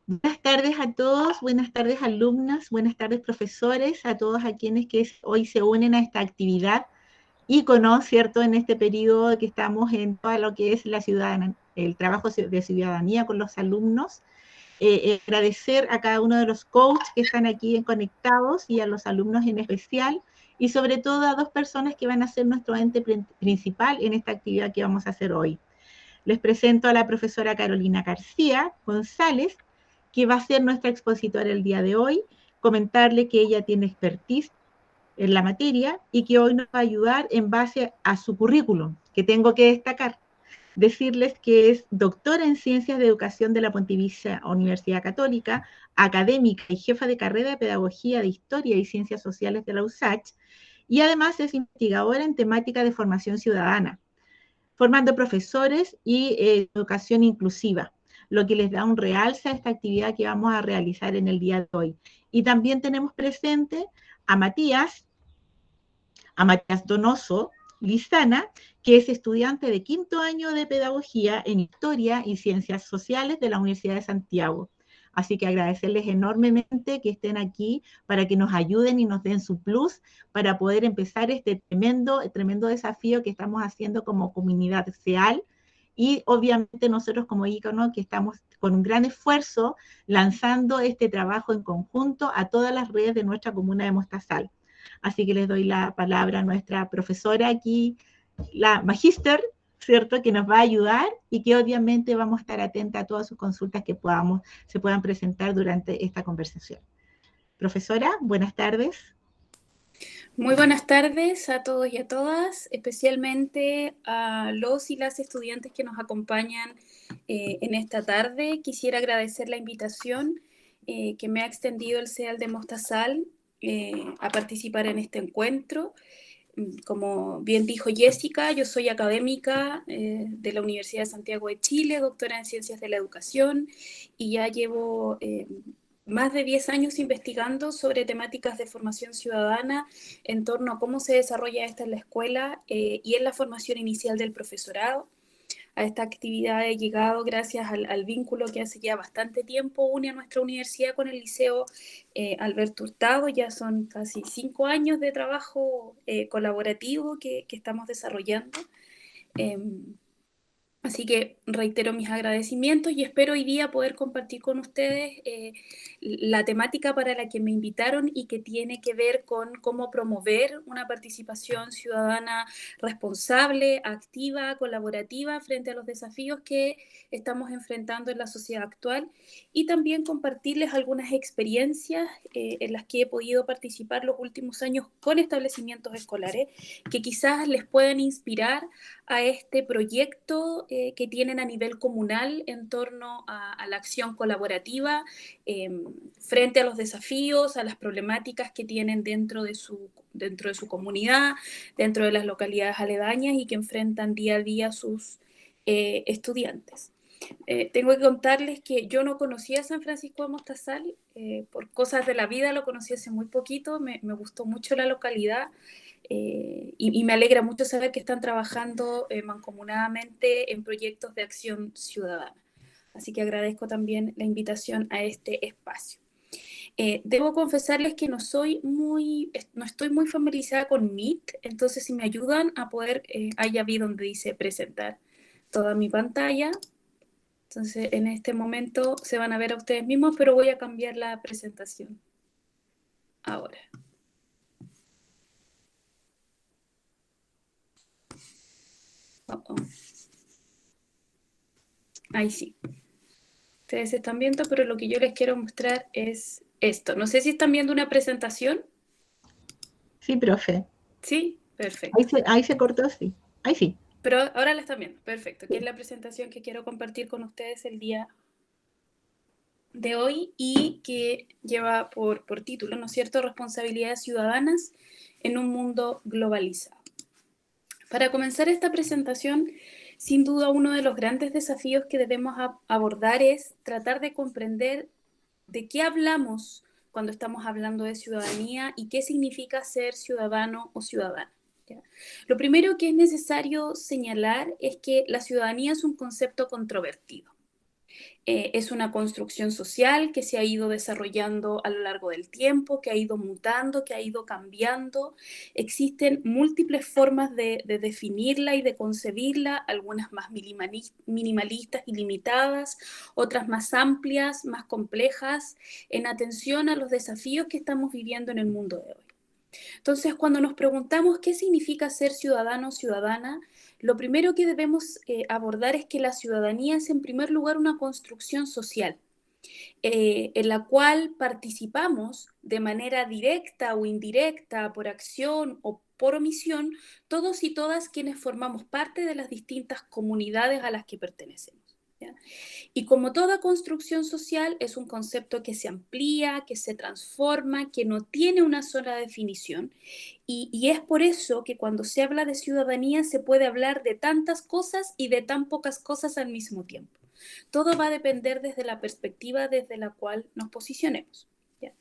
Buenas tardes a todos, buenas tardes alumnas, buenas tardes profesores, a todos a quienes hoy se unen a esta actividad ícono, ¿cierto? En este periodo que estamos en todo lo que es el trabajo de ciudadanía con los alumnos. Agradecer a cada uno de los coaches que están aquí conectados y a los alumnos en especial, y sobre todo a dos personas que van a ser nuestro ente principal en esta actividad que vamos a hacer hoy. Les presento a la profesora Carolina García González, que va a ser nuestra expositora el día de hoy, comentarle que ella tiene expertise en la materia y que hoy nos va a ayudar en base a su currículum, que tengo que destacar. Decirles que es doctora en Ciencias de Educación de la Pontificia Universidad Católica, académica y jefa de carrera de Pedagogía de Historia y Ciencias Sociales de la USACH, y además es investigadora en temática de formación ciudadana, formando profesores y educación inclusiva, lo que les da un realce a esta actividad que vamos a realizar en el día de hoy. Y también tenemos presente a Matías Donoso Lizana, que es estudiante de quinto año de Pedagogía en Historia y Ciencias Sociales de la Universidad de Santiago. Así que agradecerles enormemente que estén aquí para que nos ayuden y nos den su plus para poder empezar este tremendo desafío que estamos haciendo como comunidad SEAL, y obviamente nosotros como ícono que estamos con un gran esfuerzo lanzando este trabajo en conjunto a todas las redes de nuestra comuna de Mostazal. Así que les doy la palabra a nuestra profesora aquí, la magíster, ¿cierto?, que nos va a ayudar y que obviamente vamos a estar atentas a todas sus consultas que se puedan presentar durante esta conversación. Profesora, buenas tardes. Muy buenas tardes a todos y a todas, especialmente a los y las estudiantes que nos acompañan en esta tarde. Quisiera agradecer la invitación que me ha extendido el CEAL de Mostazal a participar en este encuentro. Como bien dijo Jessica, yo soy académica de la Universidad de Santiago de Chile, doctora en Ciencias de la Educación, y ya llevo más de 10 años investigando sobre temáticas de formación ciudadana en torno a cómo se desarrolla esta en la escuela y en la formación inicial del profesorado. A esta actividad he llegado gracias al vínculo que hace ya bastante tiempo une a nuestra universidad con el Liceo Alberto Hurtado. Ya son casi 5 años de trabajo colaborativo que estamos desarrollando. Así que reitero mis agradecimientos y espero hoy día poder compartir con ustedes la temática para la que me invitaron y que tiene que ver con cómo promover una participación ciudadana responsable, activa, colaborativa frente a los desafíos que estamos enfrentando en la sociedad actual, y también compartirles algunas experiencias en las que he podido participar los últimos años con establecimientos escolares que quizás les puedan inspirar a este proyecto que tienen a nivel comunal en torno a la acción colaborativa frente a los desafíos, a las problemáticas que tienen dentro de su comunidad, dentro de las localidades aledañas y que enfrentan día a día sus estudiantes. Tengo que contarles que yo no conocía San Francisco de Mostazal, por cosas de la vida lo conocí hace muy poquito, me gustó mucho la localidad. Y me alegra mucho saber que están trabajando mancomunadamente en proyectos de acción ciudadana. Así que agradezco también la invitación a este espacio. Debo confesarles que no estoy muy familiarizada con Meet, entonces si me ayudan a poder, ya vi donde dice presentar toda mi pantalla. Entonces en este momento se van a ver a ustedes mismos, pero voy a cambiar la presentación ahora. Ahí sí. Ustedes están viendo, pero lo que yo les quiero mostrar es esto. No sé si están viendo una presentación. Sí, profe. Sí, perfecto. Ahí se cortó, sí. Ahí sí. Pero ahora la están viendo, perfecto. Que es la presentación que quiero compartir con ustedes el día de hoy y que lleva por título, ¿no es cierto?, Responsabilidades ciudadanas en un mundo globalizado. Para comenzar esta presentación, sin duda uno de los grandes desafíos que debemos abordar es tratar de comprender de qué hablamos cuando estamos hablando de ciudadanía y qué significa ser ciudadano o ciudadana. ¿Ya? Lo primero que es necesario señalar es que la ciudadanía es un concepto controvertido. Es una construcción social que se ha ido desarrollando a lo largo del tiempo, que ha ido mutando, que ha ido cambiando. Existen múltiples formas de definirla y de concebirla, algunas más minimalistas y limitadas, otras más amplias, más complejas, en atención a los desafíos que estamos viviendo en el mundo de hoy. Entonces, cuando nos preguntamos qué significa ser ciudadano o ciudadana, lo primero que debemos abordar es que la ciudadanía es en primer lugar una construcción social, en la cual participamos de manera directa o indirecta, por acción o por omisión, todos y todas quienes formamos parte de las distintas comunidades a las que pertenecemos. ¿Ya? Y como toda construcción social, es un concepto que se amplía, que se transforma, que no tiene una sola definición. Y es por eso que cuando se habla de ciudadanía se puede hablar de tantas cosas y de tan pocas cosas al mismo tiempo. Todo va a depender desde la perspectiva desde la cual nos posicionemos. ¿Ya?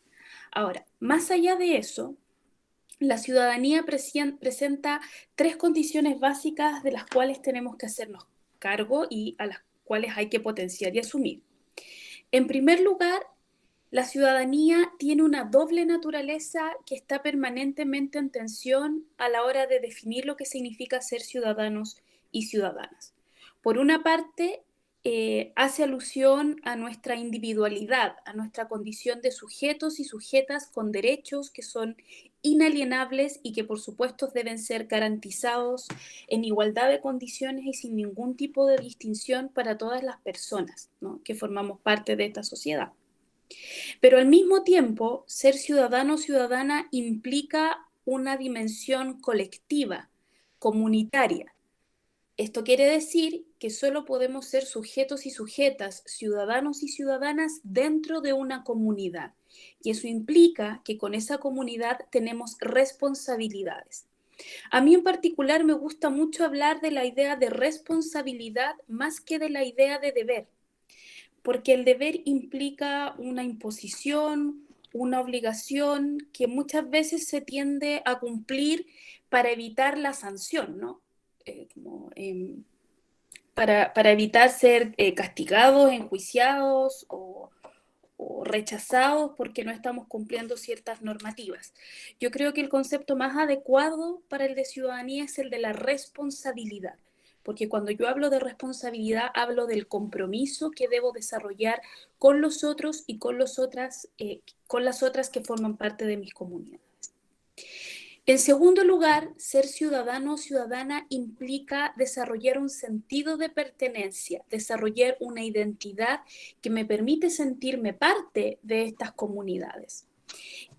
Ahora, más allá de eso, la ciudadanía presenta tres condiciones básicas de las cuales tenemos que hacernos cargo y a las cuales hay que potenciar y asumir. En primer lugar, la ciudadanía tiene una doble naturaleza que está permanentemente en tensión a la hora de definir lo que significa ser ciudadanos y ciudadanas. Por una parte, hace alusión a nuestra individualidad, a nuestra condición de sujetos y sujetas con derechos que son inalienables y que por supuesto deben ser garantizados en igualdad de condiciones y sin ningún tipo de distinción para todas las personas, ¿no?, que formamos parte de esta sociedad. Pero al mismo tiempo, ser ciudadano o ciudadana implica una dimensión colectiva, comunitaria. Esto quiere decir que solo podemos ser sujetos y sujetas, ciudadanos y ciudadanas dentro de una comunidad. Y eso implica que con esa comunidad tenemos responsabilidades. A mí en particular me gusta mucho hablar de la idea de responsabilidad más que de la idea de deber, porque el deber implica una imposición, una obligación que muchas veces se tiende a cumplir para evitar la sanción, ¿no? Para evitar ser castigados, enjuiciados o rechazados porque no estamos cumpliendo ciertas normativas. Yo creo que el concepto más adecuado para el de ciudadanía es el de la responsabilidad, porque cuando yo hablo de responsabilidad hablo del compromiso que debo desarrollar con los otros y con las otras que forman parte de mis comunidades. En segundo lugar, ser ciudadano o ciudadana implica desarrollar un sentido de pertenencia, desarrollar una identidad que me permite sentirme parte de estas comunidades.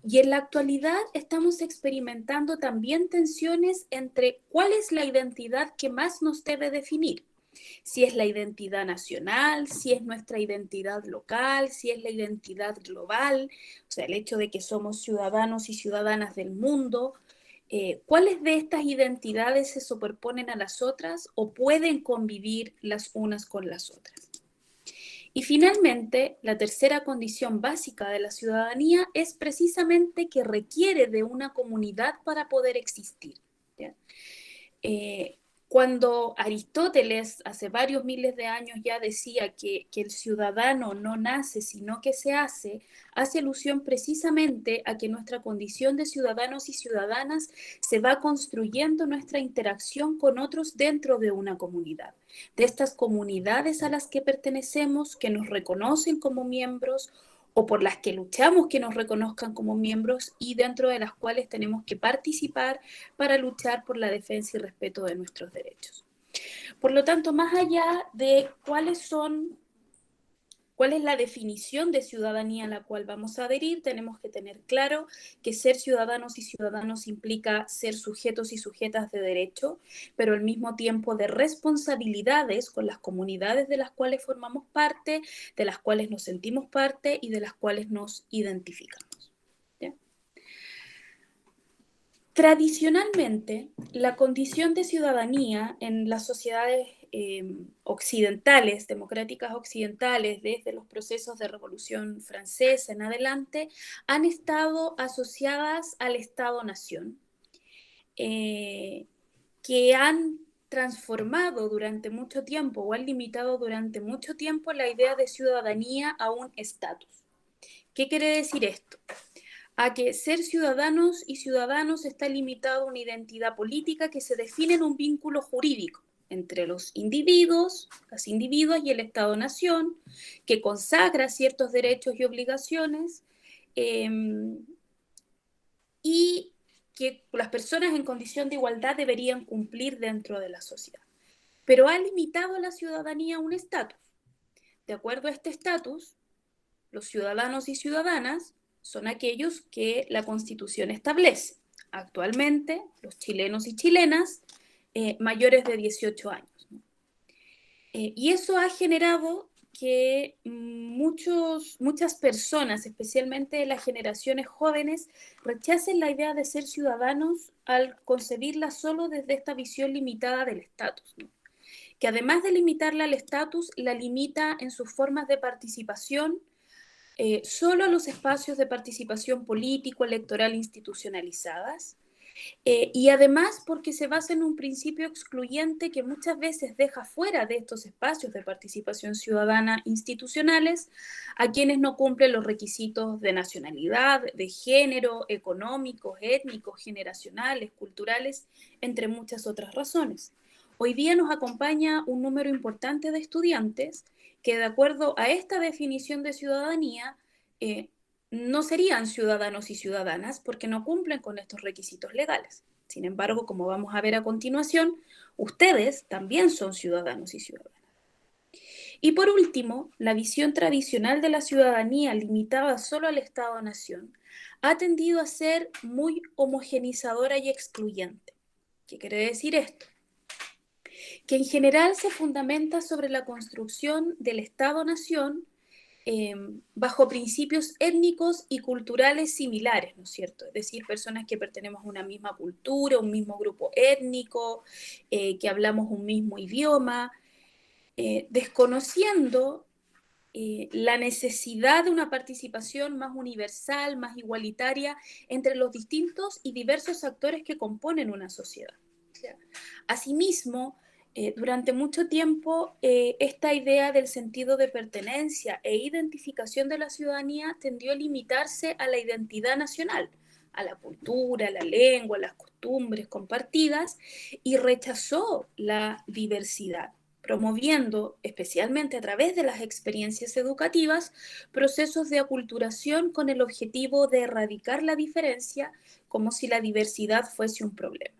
Y en la actualidad estamos experimentando también tensiones entre cuál es la identidad que más nos debe definir. Si es la identidad nacional, si es nuestra identidad local, si es la identidad global, o sea, el hecho de que somos ciudadanos y ciudadanas del mundo. ¿Cuáles de estas identidades se superponen a las otras o pueden convivir las unas con las otras? Y finalmente, la tercera condición básica de la ciudadanía es precisamente que requiere de una comunidad para poder existir. ¿Ya? Cuando Aristóteles hace varios miles de años ya decía que el ciudadano no nace sino que se hace alusión precisamente a que nuestra condición de ciudadanos y ciudadanas se va construyendo nuestra interacción con otros dentro de una comunidad. De estas comunidades a las que pertenecemos, que nos reconocen como miembros o por las que luchamos que nos reconozcan como miembros y dentro de las cuales tenemos que participar para luchar por la defensa y respeto de nuestros derechos. Por lo tanto, más allá de cuál es la definición de ciudadanía a la cual vamos a adherir, tenemos que tener claro que ser ciudadanos y ciudadanos implica ser sujetos y sujetas de derecho, pero al mismo tiempo de responsabilidades con las comunidades de las cuales formamos parte, de las cuales nos sentimos parte y de las cuales nos identificamos. ¿Ya? Tradicionalmente, la condición de ciudadanía en las sociedades occidentales, democráticas occidentales, desde los procesos de Revolución Francesa en adelante, han estado asociadas al Estado-Nación, que han transformado durante mucho tiempo o han limitado durante mucho tiempo la idea de ciudadanía a un estatus. ¿Qué quiere decir esto? A que ser ciudadanos y ciudadanos está limitado a una identidad política que se define en un vínculo jurídico entre los individuos, las individuas y el Estado-Nación, que consagra ciertos derechos y obligaciones, y que las personas en condición de igualdad deberían cumplir dentro de la sociedad. Pero ha limitado a la ciudadanía a un estatus. De acuerdo a este estatus, los ciudadanos y ciudadanas son aquellos que la Constitución establece. Actualmente, los chilenos y chilenas mayores de 18 años. Y eso ha generado que muchas personas, especialmente las generaciones jóvenes, rechacen la idea de ser ciudadanos al concebirla solo desde esta visión limitada del estatus, ¿no? Que además de limitarla al estatus, la limita en sus formas de participación solo a los espacios de participación político, electoral institucionalizadas, y además porque se basa en un principio excluyente que muchas veces deja fuera de estos espacios de participación ciudadana institucionales a quienes no cumplen los requisitos de nacionalidad, de género, económicos, étnicos, generacionales, culturales, entre muchas otras razones. Hoy día nos acompaña un número importante de estudiantes que, de acuerdo a esta definición de ciudadanía, no serían ciudadanos y ciudadanas porque no cumplen con estos requisitos legales. Sin embargo, como vamos a ver a continuación, ustedes también son ciudadanos y ciudadanas. Y por último, la visión tradicional de la ciudadanía limitada solo al Estado-Nación ha tendido a ser muy homogenizadora y excluyente. ¿Qué quiere decir esto? Que en general se fundamenta sobre la construcción del Estado-Nación bajo principios étnicos y culturales similares, ¿no es cierto? Es decir, personas que pertenecemos a una misma cultura, un mismo grupo étnico, que hablamos un mismo idioma, desconociendo la necesidad de una participación más universal, más igualitaria entre los distintos y diversos actores que componen una sociedad. Asimismo, durante mucho tiempo, esta idea del sentido de pertenencia e identificación de la ciudadanía tendió a limitarse a la identidad nacional, a la cultura, a la lengua, a las costumbres compartidas, y rechazó la diversidad, promoviendo, especialmente a través de las experiencias educativas, procesos de aculturación con el objetivo de erradicar la diferencia como si la diversidad fuese un problema.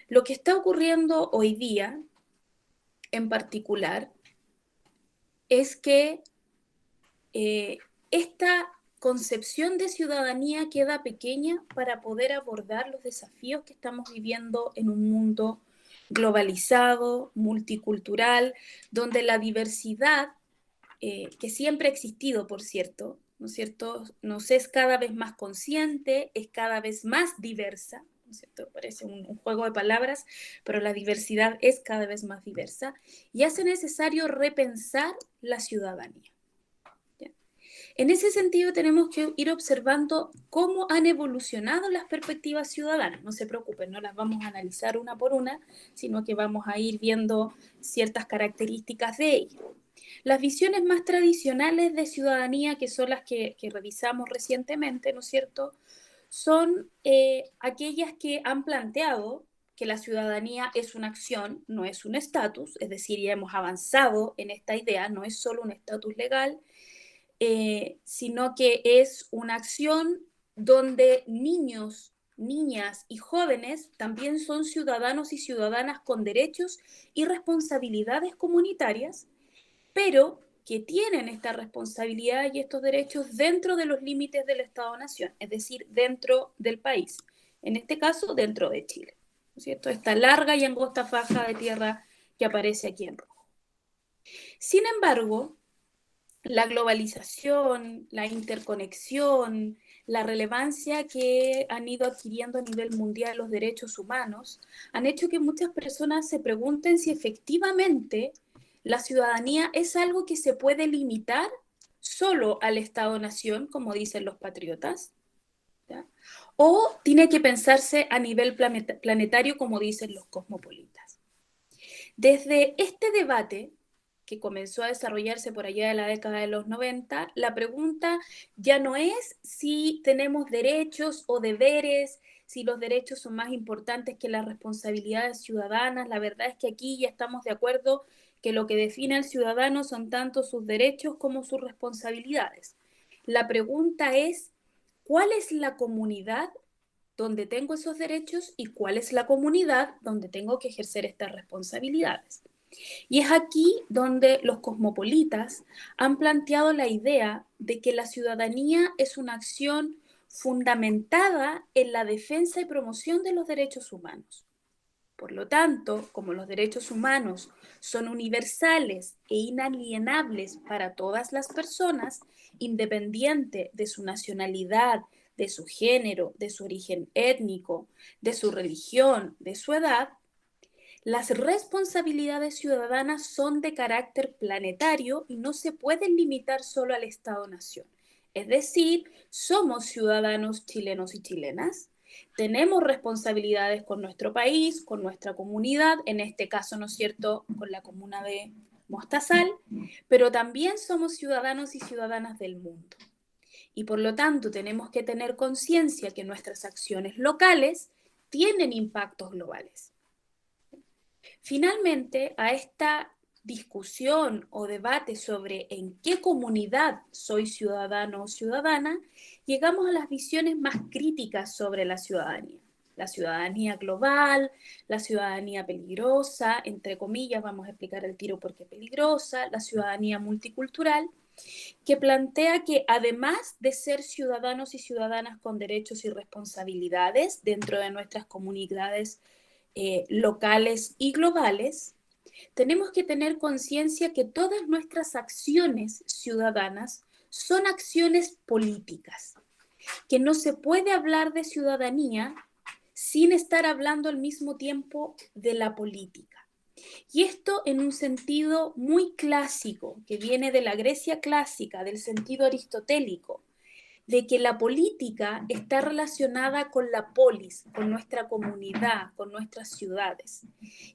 Lo que está ocurriendo hoy día, en particular, es que esta concepción de ciudadanía queda pequeña para poder abordar los desafíos que estamos viviendo en un mundo globalizado, multicultural, donde la diversidad, que siempre ha existido, por cierto, ¿no es cierto?, nos es cada vez más consciente, es cada vez más diversa, ¿no es cierto? Parece un juego de palabras, pero la diversidad es cada vez más diversa y hace necesario repensar la ciudadanía. ¿Ya? En ese sentido tenemos que ir observando cómo han evolucionado las perspectivas ciudadanas. No se preocupen, no las vamos a analizar una por una, sino que vamos a ir viendo ciertas características de ellas. Las visiones más tradicionales de ciudadanía, que son las que revisamos recientemente, ¿no es cierto?, son aquellas que han planteado que la ciudadanía es una acción, no es un estatus, es decir, ya hemos avanzado en esta idea, no es solo un estatus legal, sino que es una acción donde niños, niñas y jóvenes también son ciudadanos y ciudadanas con derechos y responsabilidades comunitarias, pero que tienen esta responsabilidad y estos derechos dentro de los límites del Estado-Nación, es decir, dentro del país, en este caso dentro de Chile, ¿no es cierto? Esta larga y angosta faja de tierra que aparece aquí en rojo. Sin embargo, la globalización, la interconexión, la relevancia que han ido adquiriendo a nivel mundial los derechos humanos, han hecho que muchas personas se pregunten si efectivamente la ciudadanía es algo que se puede limitar solo al Estado-Nación, como dicen los patriotas, ¿ya? O tiene que pensarse a nivel planetario, como dicen los cosmopolitas. Desde este debate, que comenzó a desarrollarse por allá de la década de los 90, la pregunta ya no es si tenemos derechos o deberes, si los derechos son más importantes que las responsabilidades ciudadanas. La verdad es que aquí ya estamos de acuerdo que lo que define al ciudadano son tanto sus derechos como sus responsabilidades. La pregunta es, ¿cuál es la comunidad donde tengo esos derechos y cuál es la comunidad donde tengo que ejercer estas responsabilidades? Y es aquí donde los cosmopolitas han planteado la idea de que la ciudadanía es una acción fundamentada en la defensa y promoción de los derechos humanos. Por lo tanto, como los derechos humanos son universales e inalienables para todas las personas, independiente de su nacionalidad, de su género, de su origen étnico, de su religión, de su edad, las responsabilidades ciudadanas son de carácter planetario y no se pueden limitar solo al Estado-nación. Es decir, somos ciudadanos chilenos y chilenas, tenemos responsabilidades con nuestro país, con nuestra comunidad, en este caso, ¿no es cierto?, con la comuna de Mostazal, pero también somos ciudadanos y ciudadanas del mundo. Y por lo tanto, tenemos que tener conciencia que nuestras acciones locales tienen impactos globales. Finalmente, a esta discusión o debate sobre en qué comunidad soy ciudadano o ciudadana, llegamos a las visiones más críticas sobre la ciudadanía. La ciudadanía global, la ciudadanía peligrosa, entre comillas, vamos a explicar el tiro por qué peligrosa, la ciudadanía multicultural, que plantea que además de ser ciudadanos y ciudadanas con derechos y responsabilidades dentro de nuestras comunidades locales y globales, tenemos que tener conciencia que todas nuestras acciones ciudadanas son acciones políticas, que no se puede hablar de ciudadanía sin estar hablando al mismo tiempo de la política. Y esto en un sentido muy clásico, que viene de la Grecia clásica, del sentido aristotélico, de que la política está relacionada con la polis, con nuestra comunidad, con nuestras ciudades.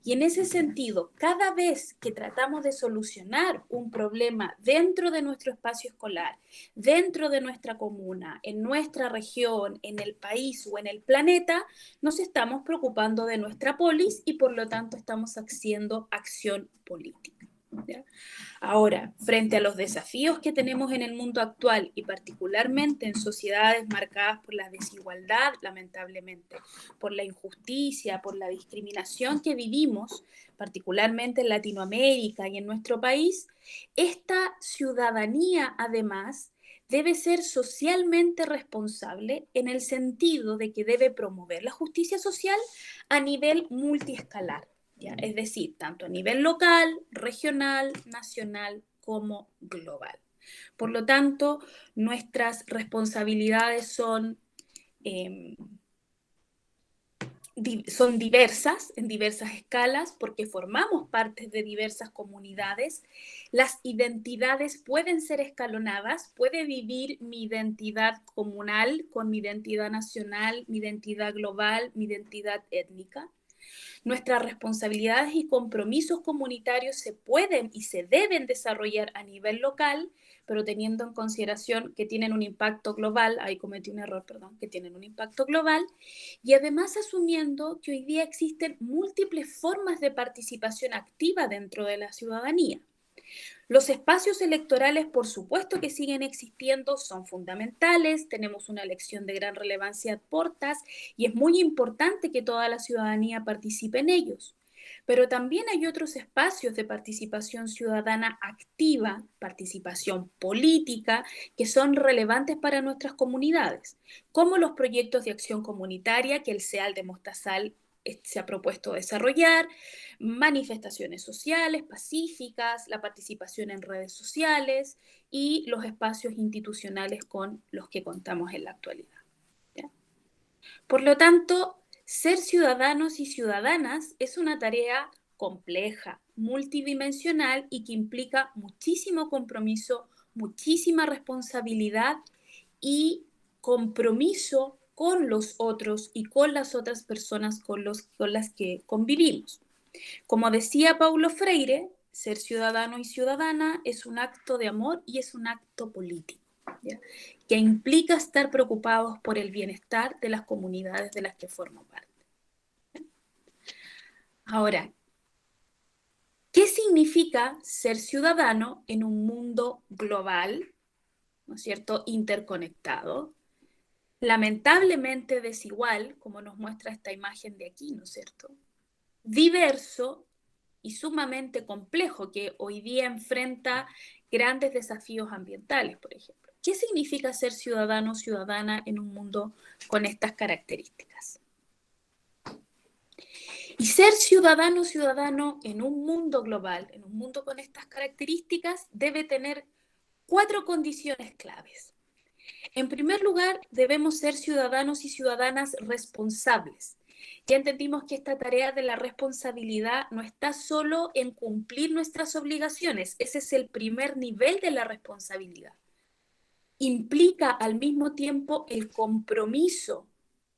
Y en ese sentido, cada vez que tratamos de solucionar un problema dentro de nuestro espacio escolar, dentro de nuestra comuna, en nuestra región, en el país o en el planeta, nos estamos preocupando de nuestra polis y por lo tanto estamos haciendo acción política. ¿Ya? Ahora, frente a los desafíos que tenemos en el mundo actual y particularmente en sociedades marcadas por la desigualdad, lamentablemente, por la injusticia, por la discriminación que vivimos, particularmente en Latinoamérica y en nuestro país, esta ciudadanía, además, debe ser socialmente responsable en el sentido de que debe promover la justicia social a nivel multiescalar. ¿Ya? Es decir, tanto a nivel local, regional, nacional como global. Por lo tanto, nuestras responsabilidades son diversas, en diversas escalas, porque formamos parte de diversas comunidades. Las identidades pueden ser escalonadas, puede vivir mi identidad comunal con mi identidad nacional, mi identidad global, mi identidad étnica. Nuestras responsabilidades y compromisos comunitarios se pueden y se deben desarrollar a nivel local, pero teniendo en consideración que tienen un impacto global, ahí cometí un error, perdón, que tienen un impacto global, y además asumiendo que hoy día existen múltiples formas de participación activa dentro de la ciudadanía. Los espacios electorales, por supuesto que siguen existiendo, son fundamentales, tenemos una elección de gran relevancia a portas y es muy importante que toda la ciudadanía participe en ellos. Pero también hay otros espacios de participación ciudadana activa, participación política, que son relevantes para nuestras comunidades, como los proyectos de acción comunitaria que el CEAL de Mostazal se ha propuesto desarrollar, manifestaciones sociales, pacíficas, la participación en redes sociales y los espacios institucionales con los que contamos en la actualidad. ¿Ya? Por lo tanto, ser ciudadanos y ciudadanas es una tarea compleja, multidimensional y que implica muchísimo compromiso, muchísima responsabilidad y compromiso con los otros y con las otras personas con las que convivimos. Como decía Paulo Freire, ser ciudadano y ciudadana es un acto de amor y es un acto político, ¿ya? Que implica estar preocupados por el bienestar de las comunidades de las que formo parte. Ahora, ¿qué significa ser ciudadano en un mundo global, ¿no es cierto?, interconectado, lamentablemente desigual, como nos muestra esta imagen de aquí, ¿no es cierto?, diverso y sumamente complejo, que hoy día enfrenta grandes desafíos ambientales, por ejemplo? ¿Qué significa ser ciudadano o ciudadana en un mundo con estas características? Y ser ciudadano o ciudadano en un mundo global, en un mundo con estas características, debe tener 4 condiciones claves. En primer lugar, debemos ser ciudadanos y ciudadanas responsables. Ya entendimos que esta tarea de la responsabilidad no está solo en cumplir nuestras obligaciones, ese es el primer nivel de la responsabilidad. Implica al mismo tiempo el compromiso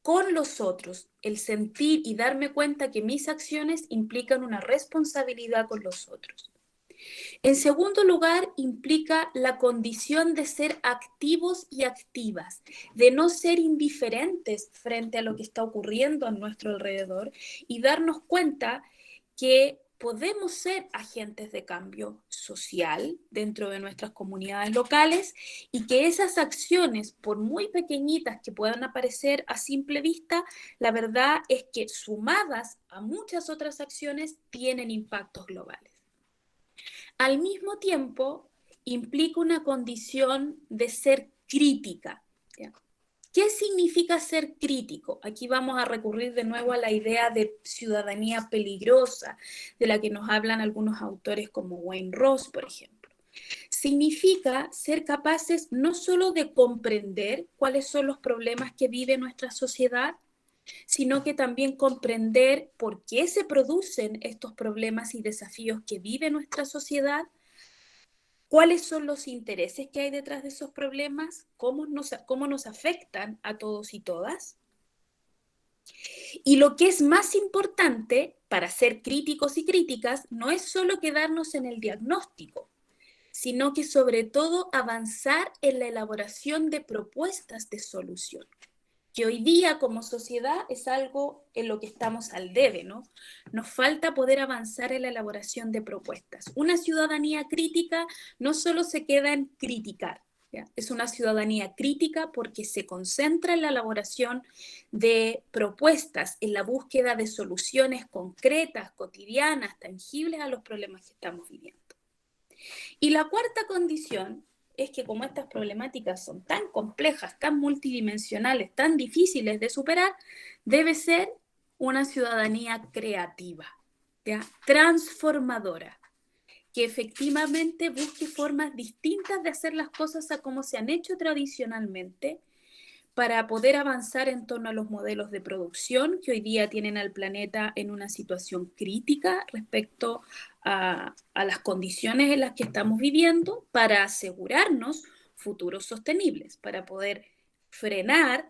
con los otros, el sentir y darme cuenta que mis acciones implican una responsabilidad con los otros. En segundo lugar, implica la condición de ser activos y activas, de no ser indiferentes frente a lo que está ocurriendo a nuestro alrededor y darnos cuenta que podemos ser agentes de cambio social dentro de nuestras comunidades locales y que esas acciones, por muy pequeñitas que puedan aparecer a simple vista, la verdad es que sumadas a muchas otras acciones tienen impactos globales. Al mismo tiempo, implica una condición de ser crítica, ¿ya? ¿Qué significa ser crítico? Aquí vamos a recurrir de nuevo a la idea de ciudadanía peligrosa, de la que nos hablan algunos autores como Wayne Ross, por ejemplo. Significa ser capaces no solo de comprender cuáles son los problemas que vive nuestra sociedad, sino que también comprender por qué se producen estos problemas y desafíos que vive nuestra sociedad, cuáles son los intereses que hay detrás de esos problemas, cómo nos afectan a todos y todas. Y lo que es más importante para ser críticos y críticas no es solo quedarnos en el diagnóstico, sino que sobre todo avanzar en la elaboración de propuestas de solución, que hoy día como sociedad es algo en lo que estamos al debe, ¿no? Nos falta poder avanzar en la elaboración de propuestas. Una ciudadanía crítica no solo se queda en criticar, ¿ya? Es una ciudadanía crítica porque se concentra en la elaboración de propuestas, en la búsqueda de soluciones concretas, cotidianas, tangibles a los problemas que estamos viviendo. Y la cuarta condición es que como estas problemáticas son tan complejas, tan multidimensionales, tan difíciles de superar, debe ser una ciudadanía creativa, ¿ya? Transformadora, que efectivamente busque formas distintas de hacer las cosas a como se han hecho tradicionalmente, para poder avanzar en torno a los modelos de producción que hoy día tienen al planeta en una situación crítica respecto a las condiciones en las que estamos viviendo, para asegurarnos futuros sostenibles, para poder frenar,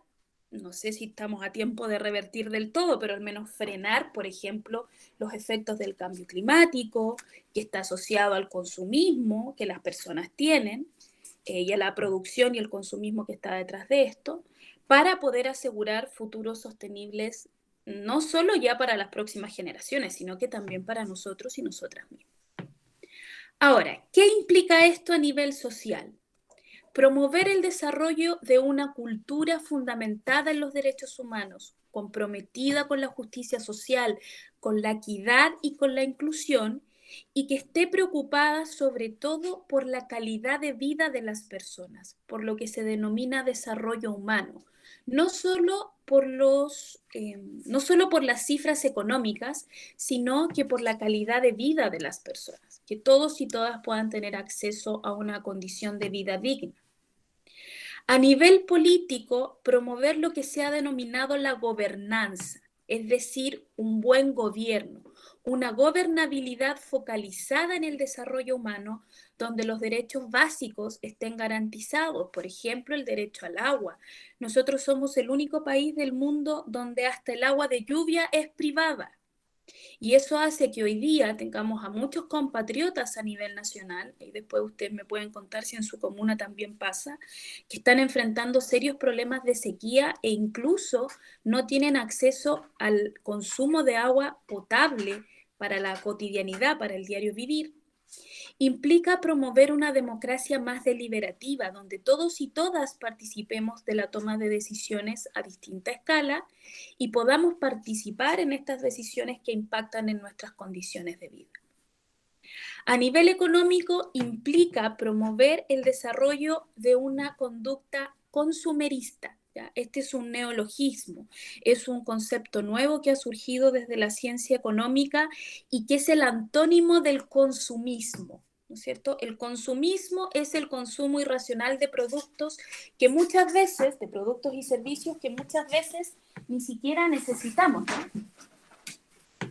no sé si estamos a tiempo de revertir del todo, pero al menos frenar, por ejemplo, los efectos del cambio climático, que está asociado al consumismo que las personas tienen, y a la producción y el consumismo que está detrás de esto, para poder asegurar futuros sostenibles, no solo ya para las próximas generaciones, sino que también para nosotros y nosotras mismas. Ahora, ¿qué implica esto a nivel social? Promover el desarrollo de una cultura fundamentada en los derechos humanos, comprometida con la justicia social, con la equidad y con la inclusión, y que esté preocupada sobre todo por la calidad de vida de las personas, por lo que se denomina desarrollo humano, no solo por las cifras económicas, sino que por la calidad de vida de las personas, que todos y todas puedan tener acceso a una condición de vida digna. A nivel político, promover lo que se ha denominado la gobernanza, es decir, un buen gobierno, una gobernabilidad focalizada en el desarrollo humano, donde los derechos básicos estén garantizados, por ejemplo, el derecho al agua. Nosotros somos el único país del mundo donde hasta el agua de lluvia es privada. Y eso hace que hoy día tengamos a muchos compatriotas a nivel nacional, y después ustedes me pueden contar si en su comuna también pasa, que están enfrentando serios problemas de sequía e incluso no tienen acceso al consumo de agua potable para la cotidianidad, para el diario vivir. Implica promover una democracia más deliberativa, donde todos y todas participemos de la toma de decisiones a distinta escala y podamos participar en estas decisiones que impactan en nuestras condiciones de vida. A nivel económico, implica promover el desarrollo de una conducta consumerista. ¿Ya? Este es un neologismo, es un concepto nuevo que ha surgido desde la ciencia económica y que es el antónimo del consumismo. ¿No es cierto? El consumismo es el consumo irracional de productos que muchas veces, de productos y servicios que muchas veces ni siquiera necesitamos, ¿no?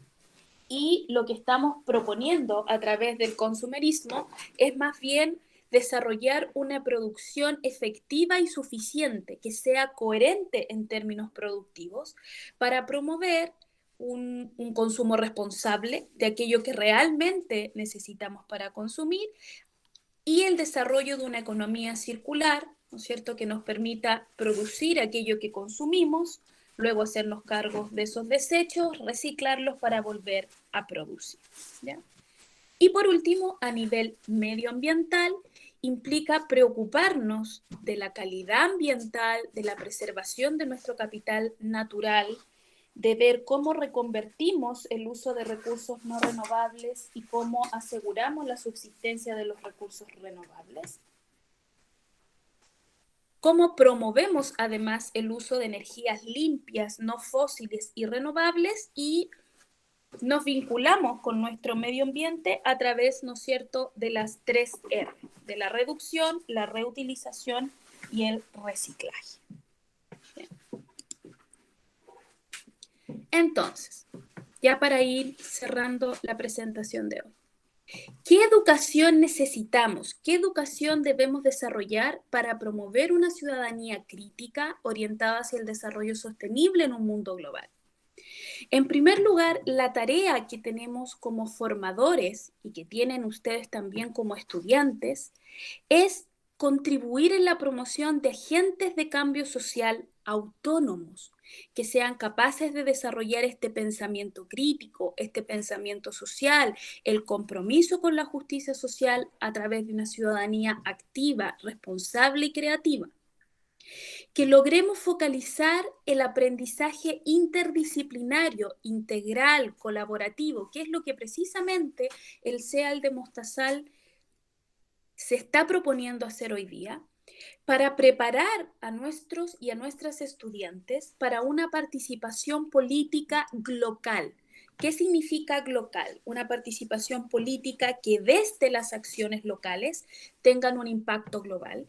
Y lo que estamos proponiendo a través del consumerismo es más bien desarrollar una producción efectiva y suficiente, que sea coherente en términos productivos, para promover un consumo responsable de aquello que realmente necesitamos para consumir y el desarrollo de una economía circular, ¿no es cierto?, que nos permita producir aquello que consumimos, luego hacernos cargos de esos desechos, reciclarlos para volver a producir, ¿ya? Y por último, a nivel medioambiental, implica preocuparnos de la calidad ambiental, de la preservación de nuestro capital natural, de ver cómo reconvertimos el uso de recursos no renovables y cómo aseguramos la subsistencia de los recursos renovables. Cómo promovemos además el uso de energías limpias, no fósiles y renovables, y nos vinculamos con nuestro medio ambiente a través, ¿no es cierto?, de las 3 R, de la reducción, la reutilización y el reciclaje. Entonces, ya para ir cerrando la presentación de hoy, ¿qué educación necesitamos? ¿Qué educación debemos desarrollar para promover una ciudadanía crítica orientada hacia el desarrollo sostenible en un mundo global? En primer lugar, la tarea que tenemos como formadores y que tienen ustedes también como estudiantes es contribuir en la promoción de agentes de cambio social autónomos, que sean capaces de desarrollar este pensamiento crítico, este pensamiento social, el compromiso con la justicia social a través de una ciudadanía activa, responsable y creativa. Que logremos focalizar el aprendizaje interdisciplinario, integral, colaborativo, que es lo que precisamente el CEAL de Mostazal se está proponiendo hacer hoy día, para preparar a nuestros y a nuestras estudiantes para una participación política global. ¿Qué significa global? Una participación política que desde las acciones locales tengan un impacto global.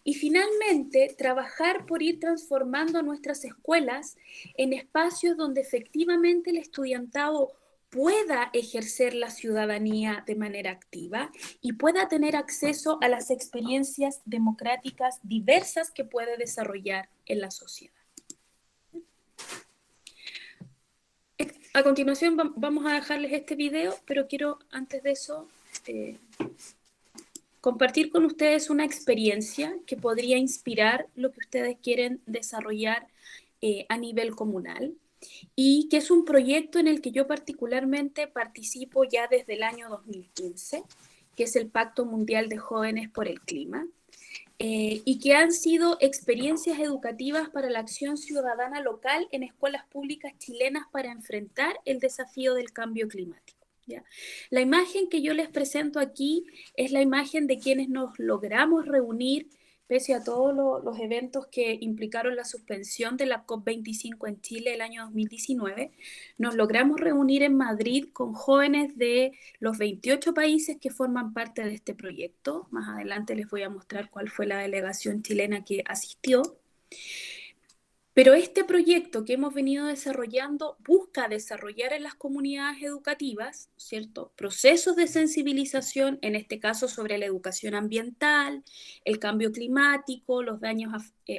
Y finalmente, trabajar por ir transformando nuestras escuelas en espacios donde efectivamente el estudiantado pueda ejercer la ciudadanía de manera activa y pueda tener acceso a las experiencias democráticas diversas que puede desarrollar en la sociedad. A continuación vamos a dejarles este video, pero quiero antes de eso compartir con ustedes una experiencia que podría inspirar lo que ustedes quieren desarrollar a nivel comunal, y que es un proyecto en el que yo particularmente participo ya desde el año 2015, que es el Pacto Mundial de Jóvenes por el Clima, y que han sido experiencias educativas para la acción ciudadana local en escuelas públicas chilenas para enfrentar el desafío del cambio climático. ¿Ya? La imagen que yo les presento aquí es la imagen de quienes nos logramos reunir pese a todos los eventos que implicaron la suspensión de la COP25 en Chile el año 2019, nos logramos reunir en Madrid con jóvenes de los 28 países que forman parte de este proyecto. Más adelante les voy a mostrar cuál fue la delegación chilena que asistió. Pero este proyecto que hemos venido desarrollando busca desarrollar en las comunidades educativas, ¿cierto?, procesos de sensibilización, en este caso sobre la educación ambiental, el cambio climático, los daños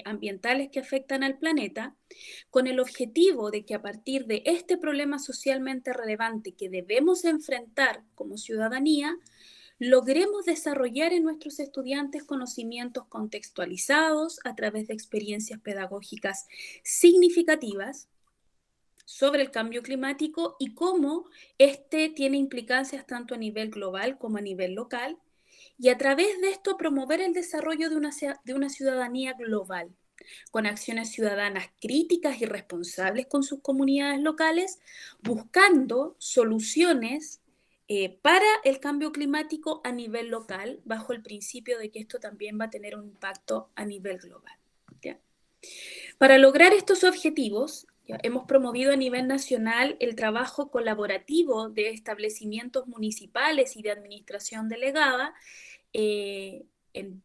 ambientales que afectan al planeta, con el objetivo de que a partir de este problema socialmente relevante que debemos enfrentar como ciudadanía, logremos desarrollar en nuestros estudiantes conocimientos contextualizados a través de experiencias pedagógicas significativas sobre el cambio climático y cómo este tiene implicancias tanto a nivel global como a nivel local, y a través de esto promover el desarrollo de una ciudadanía global, con acciones ciudadanas críticas y responsables con sus comunidades locales, buscando soluciones para el cambio climático a nivel local, bajo el principio de que esto también va a tener un impacto a nivel global. ¿Ya? Para lograr estos objetivos, ¿ya?, hemos promovido a nivel nacional el trabajo colaborativo de establecimientos municipales y de administración delegada en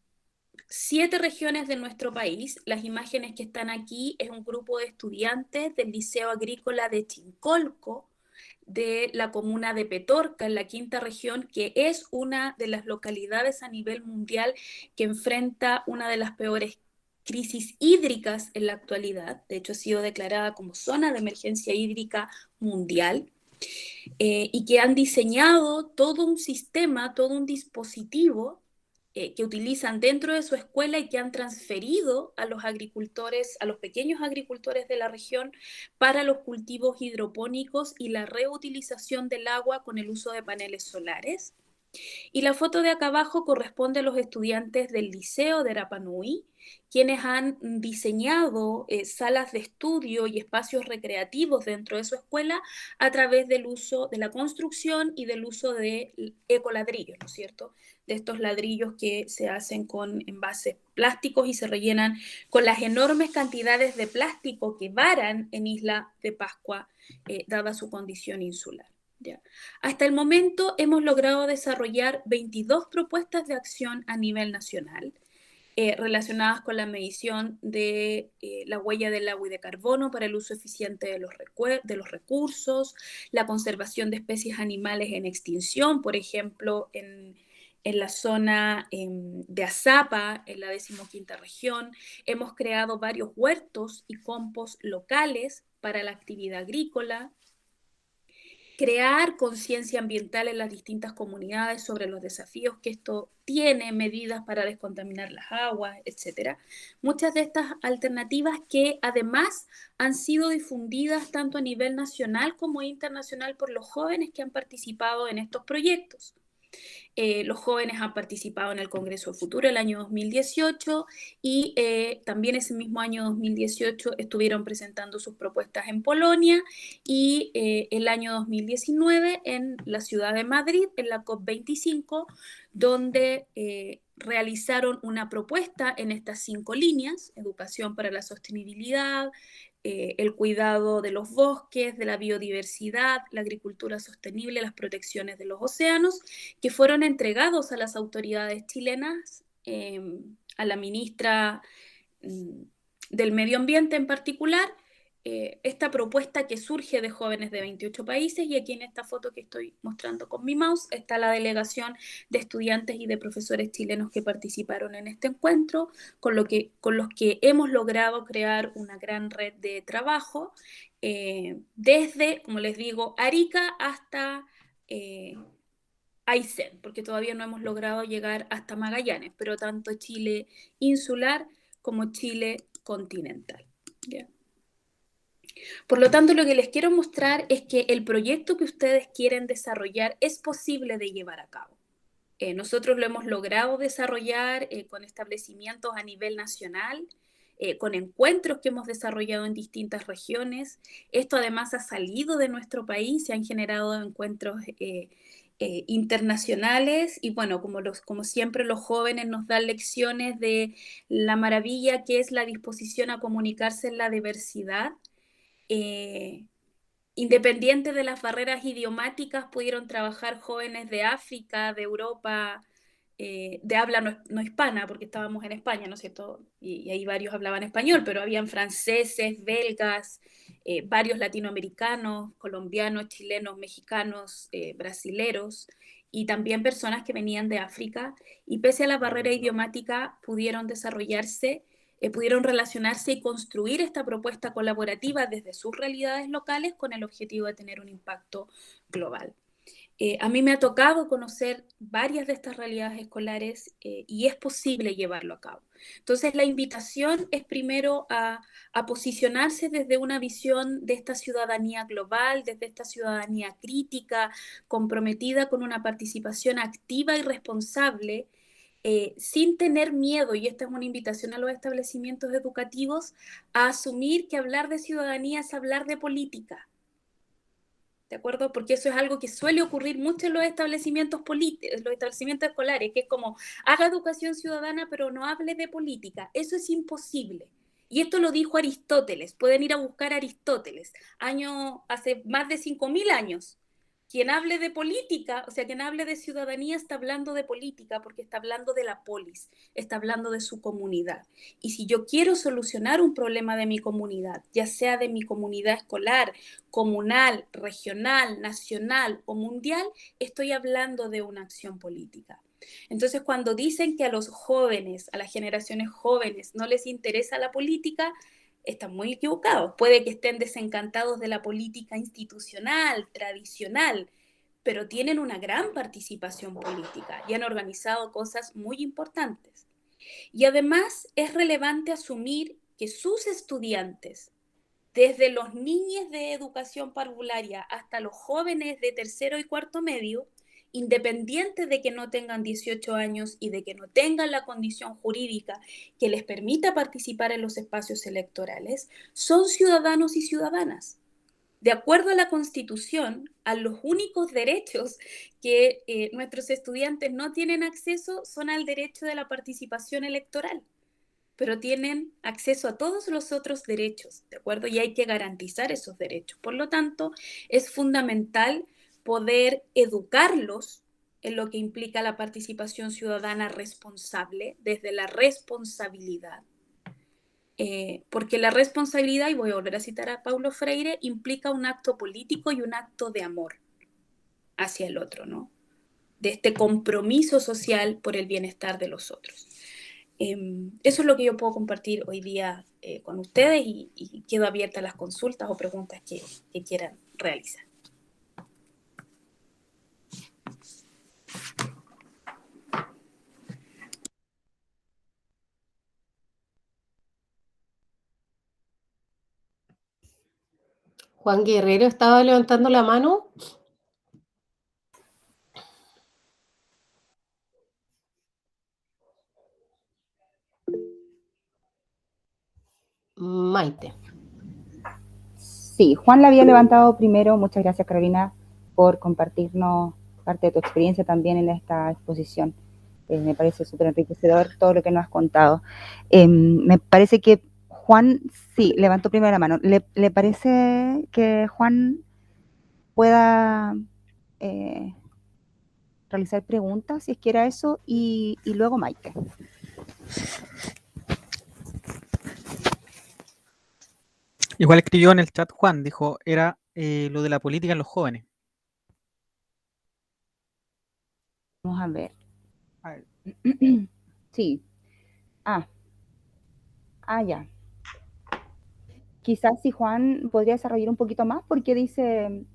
7 regiones de nuestro país. Las imágenes que están aquí es un grupo de estudiantes del Liceo Agrícola de Chincolco, de la comuna de Petorca, en la quinta región, que es una de las localidades a nivel mundial que enfrenta una de las peores crisis hídricas en la actualidad. De hecho, ha sido declarada como zona de emergencia hídrica mundial. Y que han diseñado todo un sistema, todo un dispositivo que utilizan dentro de su escuela y que han transferido a los agricultores, a los pequeños agricultores de la región, para los cultivos hidropónicos y la reutilización del agua con el uso de paneles solares. Y la foto de acá abajo corresponde a los estudiantes del Liceo de Rapa Nui, quienes han diseñado salas de estudio y espacios recreativos dentro de su escuela a través del uso de la construcción y del uso de ecoladrillos, ¿no es cierto?, de estos ladrillos que se hacen con envases plásticos y se rellenan con las enormes cantidades de plástico que varan en Isla de Pascua, dada su condición insular. ¿Ya? Hasta el momento hemos logrado desarrollar 22 propuestas de acción a nivel nacional relacionadas con la medición de la huella del agua y de carbono para el uso eficiente de los recursos, la conservación de especies animales en extinción, por ejemplo, en la zona de Azapa, en la 15ª región. Hemos creado varios huertos y compost locales para la actividad agrícola, crear conciencia ambiental en las distintas comunidades sobre los desafíos que esto tiene, medidas para descontaminar las aguas, etcétera. Muchas de estas alternativas que además han sido difundidas tanto a nivel nacional como internacional por los jóvenes que han participado en estos proyectos. Los jóvenes han participado en el Congreso Futuro el año 2018 y también ese mismo año 2018 estuvieron presentando sus propuestas en Polonia y el año 2019 en la ciudad de Madrid, en la COP25, donde realizaron una propuesta en estas 5 líneas: educación para la sostenibilidad, el cuidado de los bosques, de la biodiversidad, la agricultura sostenible, las protecciones de los océanos, que fueron entregados a las autoridades chilenas, a la ministra del Medio Ambiente en particular, esta propuesta que surge de jóvenes de 28 países, y aquí en esta foto que estoy mostrando con mi mouse está la delegación de estudiantes y de profesores chilenos que participaron en este encuentro, con los que hemos logrado crear una gran red de trabajo, desde, como les digo, Arica hasta Aysén, porque todavía no hemos logrado llegar hasta Magallanes, pero tanto Chile insular como Chile continental. ¿Ya? Por lo tanto, lo que les quiero mostrar es que el proyecto que ustedes quieren desarrollar es posible de llevar a cabo. Nosotros lo hemos logrado desarrollar con establecimientos a nivel nacional, con encuentros que hemos desarrollado en distintas regiones. Esto además ha salido de nuestro país, se han generado encuentros internacionales y bueno, como siempre los jóvenes nos dan lecciones de la maravilla que es la disposición a comunicarse en la diversidad. Independiente de las barreras idiomáticas, pudieron trabajar jóvenes de África, de Europa, de habla no hispana, porque estábamos en España, ¿no es cierto? Y ahí varios hablaban español, pero habían franceses, belgas, varios latinoamericanos, colombianos, chilenos, mexicanos, brasileros, y también personas que venían de África, y pese a la barrera idiomática pudieron desarrollarse, pudieron relacionarse y construir esta propuesta colaborativa desde sus realidades locales con el objetivo de tener un impacto global. A mí me ha tocado conocer varias de estas realidades escolares y es posible llevarlo a cabo. Entonces, la invitación es primero a posicionarse desde una visión de esta ciudadanía global, desde esta ciudadanía crítica, comprometida con una participación activa y responsable, sin tener miedo, y esta es una invitación a los establecimientos educativos, a asumir que hablar de ciudadanía es hablar de política. ¿De acuerdo? Porque eso es algo que suele ocurrir mucho en los establecimientos los establecimientos escolares, que es como, haga educación ciudadana, pero no hable de política. Eso es imposible. Y esto lo dijo Aristóteles. Pueden ir a buscar a Aristóteles, hace más de 5.000 años. Quien hable de política, o sea, quien hable de ciudadanía, está hablando de política porque está hablando de la polis, está hablando de su comunidad. Y si yo quiero solucionar un problema de mi comunidad, ya sea de mi comunidad escolar, comunal, regional, nacional o mundial, estoy hablando de una acción política. Entonces, cuando dicen que a los jóvenes, a las generaciones jóvenes, no les interesa la política, están muy equivocados. Puede que estén desencantados de la política institucional, tradicional, pero tienen una gran participación política y han organizado cosas muy importantes. Y además es relevante asumir que sus estudiantes, desde los niños de educación parvularia hasta los jóvenes de tercero y cuarto medio, independientes de que no tengan 18 años y de que no tengan la condición jurídica que les permita participar en los espacios electorales, son ciudadanos y ciudadanas. De acuerdo a la Constitución, a los únicos derechos que nuestros estudiantes no tienen acceso son al derecho de la participación electoral, pero tienen acceso a todos los otros derechos, ¿de acuerdo? Y hay que garantizar esos derechos. Por lo tanto, es fundamental poder educarlos en lo que implica la participación ciudadana responsable, desde la responsabilidad. Porque la responsabilidad, y voy a volver a citar a Paulo Freire, implica un acto político y un acto de amor hacia el otro, ¿no? De este compromiso social por el bienestar de los otros. Eso es lo que yo puedo compartir hoy día con ustedes y quedo abierta a las consultas o preguntas que quieran realizar. Juan Guerrero estaba levantando la mano. Maite. Sí, Juan la había levantado primero. Muchas gracias, Carolina, por compartirnos parte de tu experiencia también en esta exposición. Me parece súper enriquecedor todo lo que nos has contado. Me parece que Juan, sí, levantó primero la mano. ¿Le parece que Juan pueda realizar preguntas, si es que era eso, y luego Maite? Igual escribió en el chat Juan, dijo, era lo de la política en los jóvenes. Vamos a ver. Sí. Ya. Quizás si Juan podría desarrollar un poquito más, porque dice,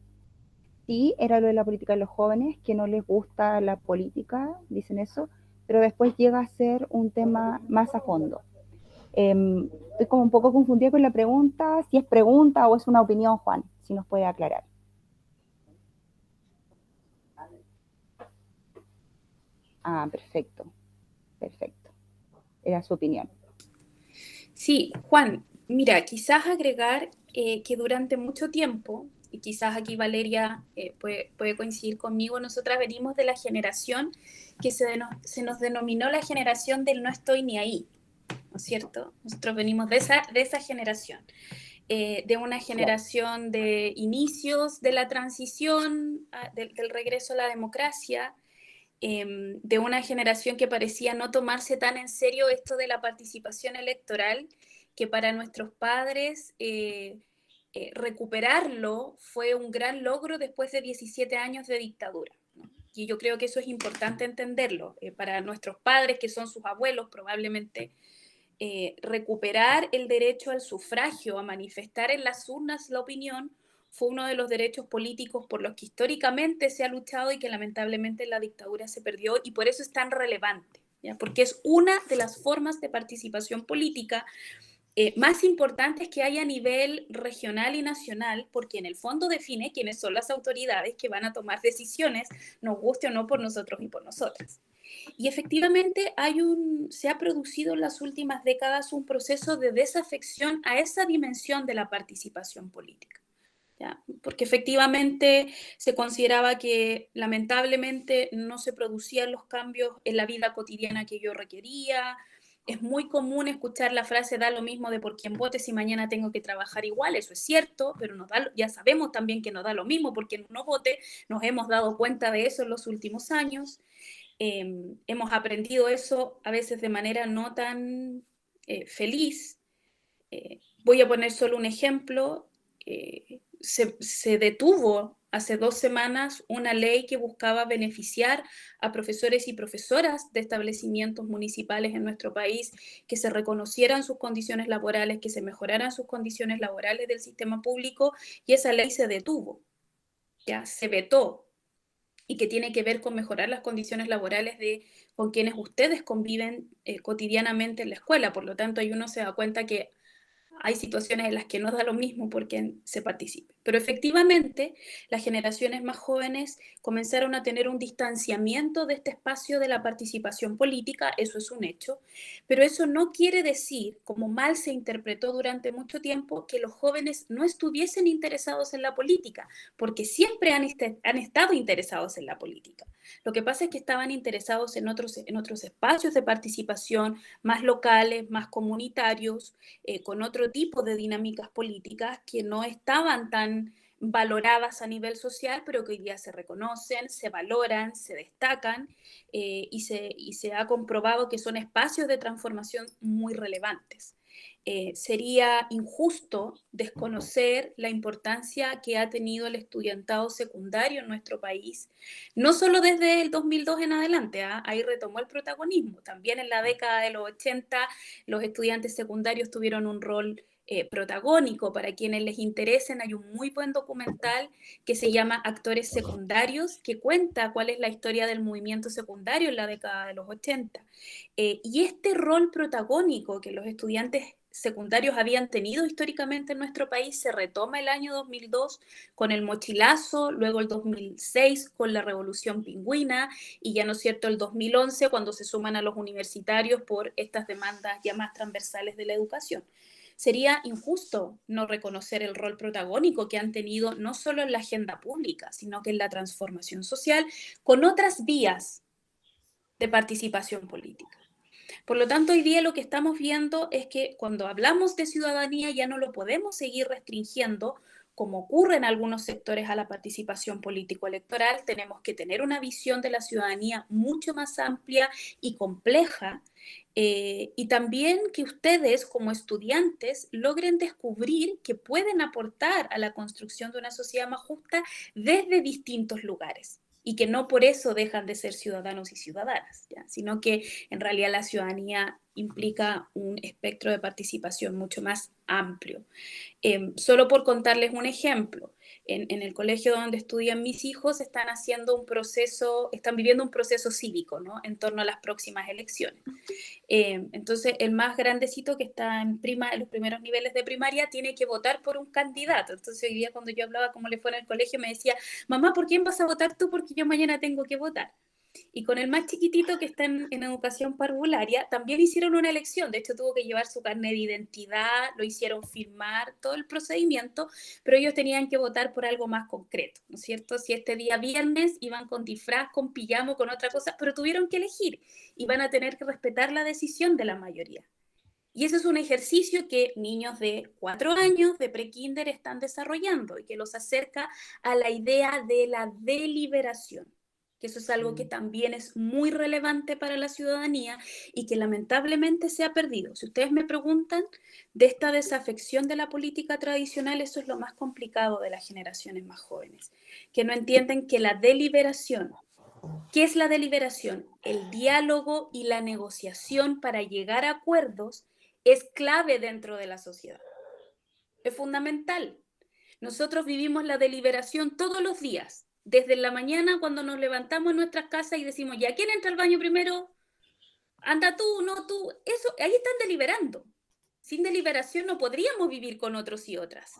sí, era lo de la política de los jóvenes, que no les gusta la política, dicen eso, pero después llega a ser un tema más a fondo. Estoy como un poco confundida con la pregunta, si es pregunta o es una opinión, Juan, si nos puede aclarar. Perfecto, perfecto. Era su opinión. Sí, Juan, mira, quizás agregar que durante mucho tiempo, y quizás aquí Valeria puede coincidir conmigo, nosotras venimos de la generación que se nos denominó la generación del no estoy ni ahí, ¿no es cierto? Nosotros venimos de esa generación, de una generación de inicios de la transición, del regreso a la democracia, de una generación que parecía no tomarse tan en serio esto de la participación electoral, que para nuestros padres recuperarlo fue un gran logro después de 17 años de dictadura, ¿no? Y yo creo que eso es importante entenderlo. Para nuestros padres, que son sus abuelos probablemente, recuperar el derecho al sufragio, a manifestar en las urnas la opinión, fue uno de los derechos políticos por los que históricamente se ha luchado y que lamentablemente en la dictadura se perdió, y por eso es tan relevante, ¿ya? Porque es una de las formas de participación política más importantes que hay a nivel regional y nacional, porque en el fondo define quiénes son las autoridades que van a tomar decisiones, nos guste o no, por nosotros y por nosotras. Y efectivamente se ha producido en las últimas décadas un proceso de desafección a esa dimensión de la participación política, ¿ya? Porque efectivamente se consideraba que lamentablemente no se producían los cambios en la vida cotidiana que yo requería. Es muy común escuchar la frase da lo mismo de por quién vote si mañana tengo que trabajar igual. Eso es cierto, pero ya sabemos también que no da lo mismo por quien no vote. Nos hemos dado cuenta de eso en los últimos años. Hemos aprendido eso a veces de manera no tan feliz. Voy a poner solo un ejemplo. Se detuvo hace 2 semanas una ley que buscaba beneficiar a profesores y profesoras de establecimientos municipales en nuestro país, que se reconocieran sus condiciones laborales, que se mejoraran sus condiciones laborales del sistema público, y esa ley se detuvo, ya se vetó, y que tiene que ver con mejorar las condiciones laborales con quienes ustedes conviven cotidianamente en la escuela. Por lo tanto, ahí uno se da cuenta que hay situaciones en las que no da lo mismo por quien se participe. Pero efectivamente, las generaciones más jóvenes comenzaron a tener un distanciamiento de este espacio de la participación política, eso es un hecho, pero eso no quiere decir, como mal se interpretó durante mucho tiempo, que los jóvenes no estuviesen interesados en la política, porque siempre han estado interesados en la política. Lo que pasa es que estaban interesados en otros espacios de participación más locales, más comunitarios, con otro tipo de dinámicas políticas que no estaban tan valoradas a nivel social, pero que hoy día se reconocen, se valoran, se destacan, y se ha comprobado que son espacios de transformación muy relevantes. Sería injusto desconocer la importancia que ha tenido el estudiantado secundario en nuestro país, no solo desde el 2002 en adelante, ahí retomó el protagonismo, también en la década de los 80 los estudiantes secundarios tuvieron un rol protagónico. Para quienes les interesen, hay un muy buen documental que se llama Actores Secundarios, que cuenta cuál es la historia del movimiento secundario en la década de los 80. Y este rol protagónico que los estudiantes secundarios habían tenido históricamente en nuestro país se retoma el año 2002 con el mochilazo, luego el 2006 con la Revolución Pingüina, y ya no es cierto el 2011 cuando se suman a los universitarios por estas demandas ya más transversales de la educación. Sería injusto no reconocer el rol protagónico que han tenido no solo en la agenda pública, sino que en la transformación social con otras vías de participación política. Por lo tanto, hoy día lo que estamos viendo es que cuando hablamos de ciudadanía ya no lo podemos seguir restringiendo, como ocurre en algunos sectores, a la participación político-electoral. Tenemos que tener una visión de la ciudadanía mucho más amplia y compleja, y también que ustedes como estudiantes logren descubrir que pueden aportar a la construcción de una sociedad más justa desde distintos lugares, y que no por eso dejan de ser ciudadanos y ciudadanas, ¿ya? Sino que en realidad la ciudadanía implica un espectro de participación mucho más amplio. Solo por contarles un ejemplo, en el colegio donde estudian mis hijos están viviendo un proceso cívico, ¿no?, en torno a las próximas elecciones. Entonces, el más grandecito, que está en los primeros niveles de primaria, tiene que votar por un candidato. Entonces, hoy día cuando yo hablaba cómo le fue en el colegio, me decía, mamá, ¿por quién vas a votar tú? Porque yo mañana tengo que votar. Y con el más chiquitito, que está en educación parvularia, también hicieron una elección. De hecho, tuvo que llevar su carnet de identidad, lo hicieron firmar, todo el procedimiento, pero ellos tenían que votar por algo más concreto, ¿no es cierto? Si este día viernes iban con disfraz, con pijama, con otra cosa, pero tuvieron que elegir y van a tener que respetar la decisión de la mayoría. Y eso es un ejercicio que niños de 4 años, de prekinder, están desarrollando, y que los acerca a la idea de la deliberación, que eso es algo que también es muy relevante para la ciudadanía y que lamentablemente se ha perdido. Si ustedes me preguntan de esta desafección de la política tradicional, eso es lo más complicado de las generaciones más jóvenes, que no entienden que la deliberación, ¿qué es la deliberación? El diálogo y la negociación para llegar a acuerdos es clave dentro de la sociedad. Es fundamental. Nosotros vivimos la deliberación todos los días, desde la mañana cuando nos levantamos en nuestras casas y decimos, ¿ya quién entra al baño primero? Anda tú, no tú. Eso, ahí están deliberando. Sin deliberación no podríamos vivir con otros y otras.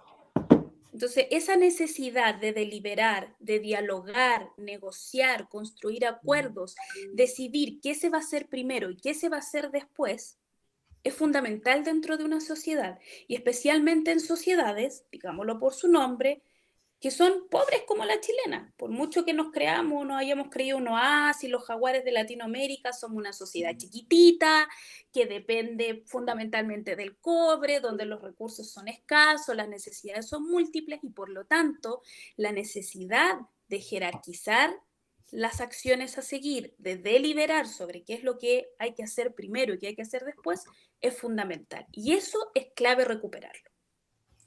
Entonces, esa necesidad de deliberar, de dialogar, negociar, construir acuerdos, decidir qué se va a hacer primero y qué se va a hacer después, es fundamental dentro de una sociedad, y especialmente en sociedades, digámoslo por su nombre, que son pobres como la chilena. Por mucho que nos creamos, nos hayamos creído un oasis, los jaguares de Latinoamérica, somos una sociedad chiquitita, que depende fundamentalmente del cobre, donde los recursos son escasos, las necesidades son múltiples, y por lo tanto, la necesidad de jerarquizar las acciones a seguir, de deliberar sobre qué es lo que hay que hacer primero y qué hay que hacer después, es fundamental. Y eso es clave recuperarlo.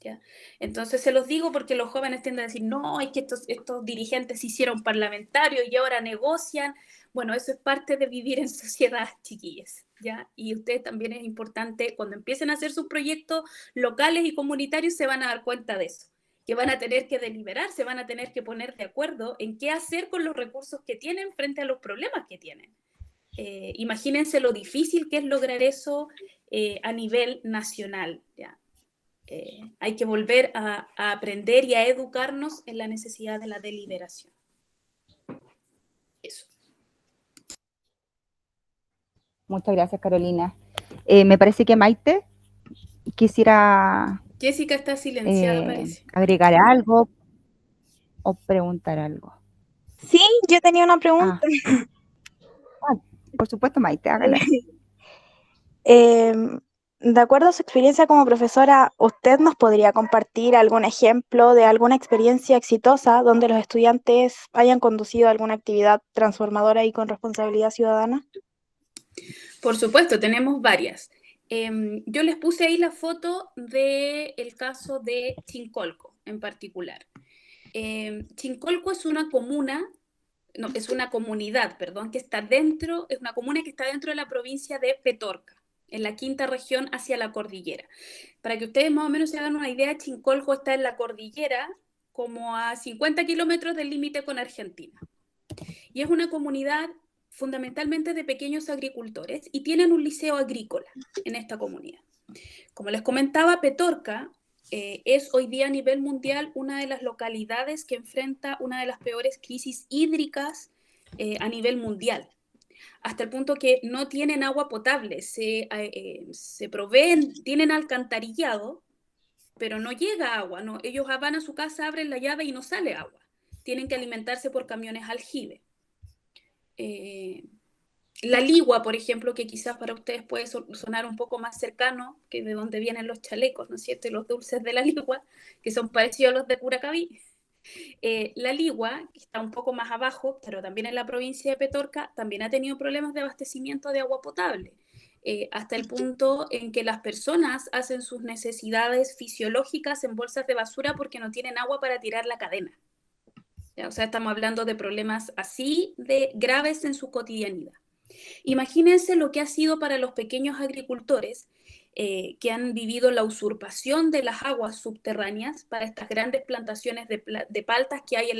¿Ya? Entonces se los digo porque los jóvenes tienden a decir, no, es que estos dirigentes se hicieron parlamentarios y ahora negocian. Bueno, eso es parte de vivir en sociedad, chiquillas, ¿ya? Y ustedes también es importante, cuando empiecen a hacer sus proyectos locales y comunitarios, se van a dar cuenta de eso, que van a tener que deliberar, se van a tener que poner de acuerdo en qué hacer con los recursos que tienen frente a los problemas que tienen. Imagínense lo difícil que es lograr eso a nivel nacional, ¿ya? Hay que volver a aprender y a educarnos en la necesidad de la deliberación. Eso. Muchas gracias, Carolina. Me parece que Maite quisiera Jessica está silenciada, parece. agregar algo o preguntar algo. Sí, yo tenía una pregunta. Por supuesto, Maite, hágala. De acuerdo a su experiencia como profesora, ¿usted nos podría compartir algún ejemplo de alguna experiencia exitosa donde los estudiantes hayan conducido alguna actividad transformadora y con responsabilidad ciudadana? Por supuesto, tenemos varias. Yo les puse ahí la foto del caso de Chincolco en particular. Chincolco es una comuna, no, es una comunidad, perdón, que está dentro, es una comuna que está dentro de la provincia de Petorca, en la quinta región hacia la cordillera. Para que ustedes más o menos se hagan una idea, Chincolco está en la cordillera, como a 50 kilómetros del límite con Argentina. Y es una comunidad fundamentalmente de pequeños agricultores y tienen un liceo agrícola en esta comunidad. Como les comentaba, Petorca es hoy día a nivel mundial una de las localidades que enfrenta una de las peores crisis hídricas a nivel mundial, hasta el punto que no tienen agua potable, se proveen, tienen alcantarillado, pero no llega agua, no, ellos van a su casa, abren la llave y no sale agua, tienen que alimentarse por camiones aljibe. La ligua, por ejemplo, que quizás para ustedes puede sonar un poco más cercano, que de donde vienen los chalecos, ¿no es cierto? Y los dulces de la ligua, que son parecidos a los de Curacaví. La ligua, que está un poco más abajo, pero también en la provincia de Petorca, también ha tenido problemas de abastecimiento de agua potable, hasta el punto en que las personas hacen sus necesidades fisiológicas en bolsas de basura porque no tienen agua para tirar la cadena. ¿Ya? O sea, estamos hablando de problemas así de graves en su cotidianidad. Imagínense lo que ha sido para los pequeños agricultores que han vivido la usurpación de las aguas subterráneas para estas grandes plantaciones de paltas que hay en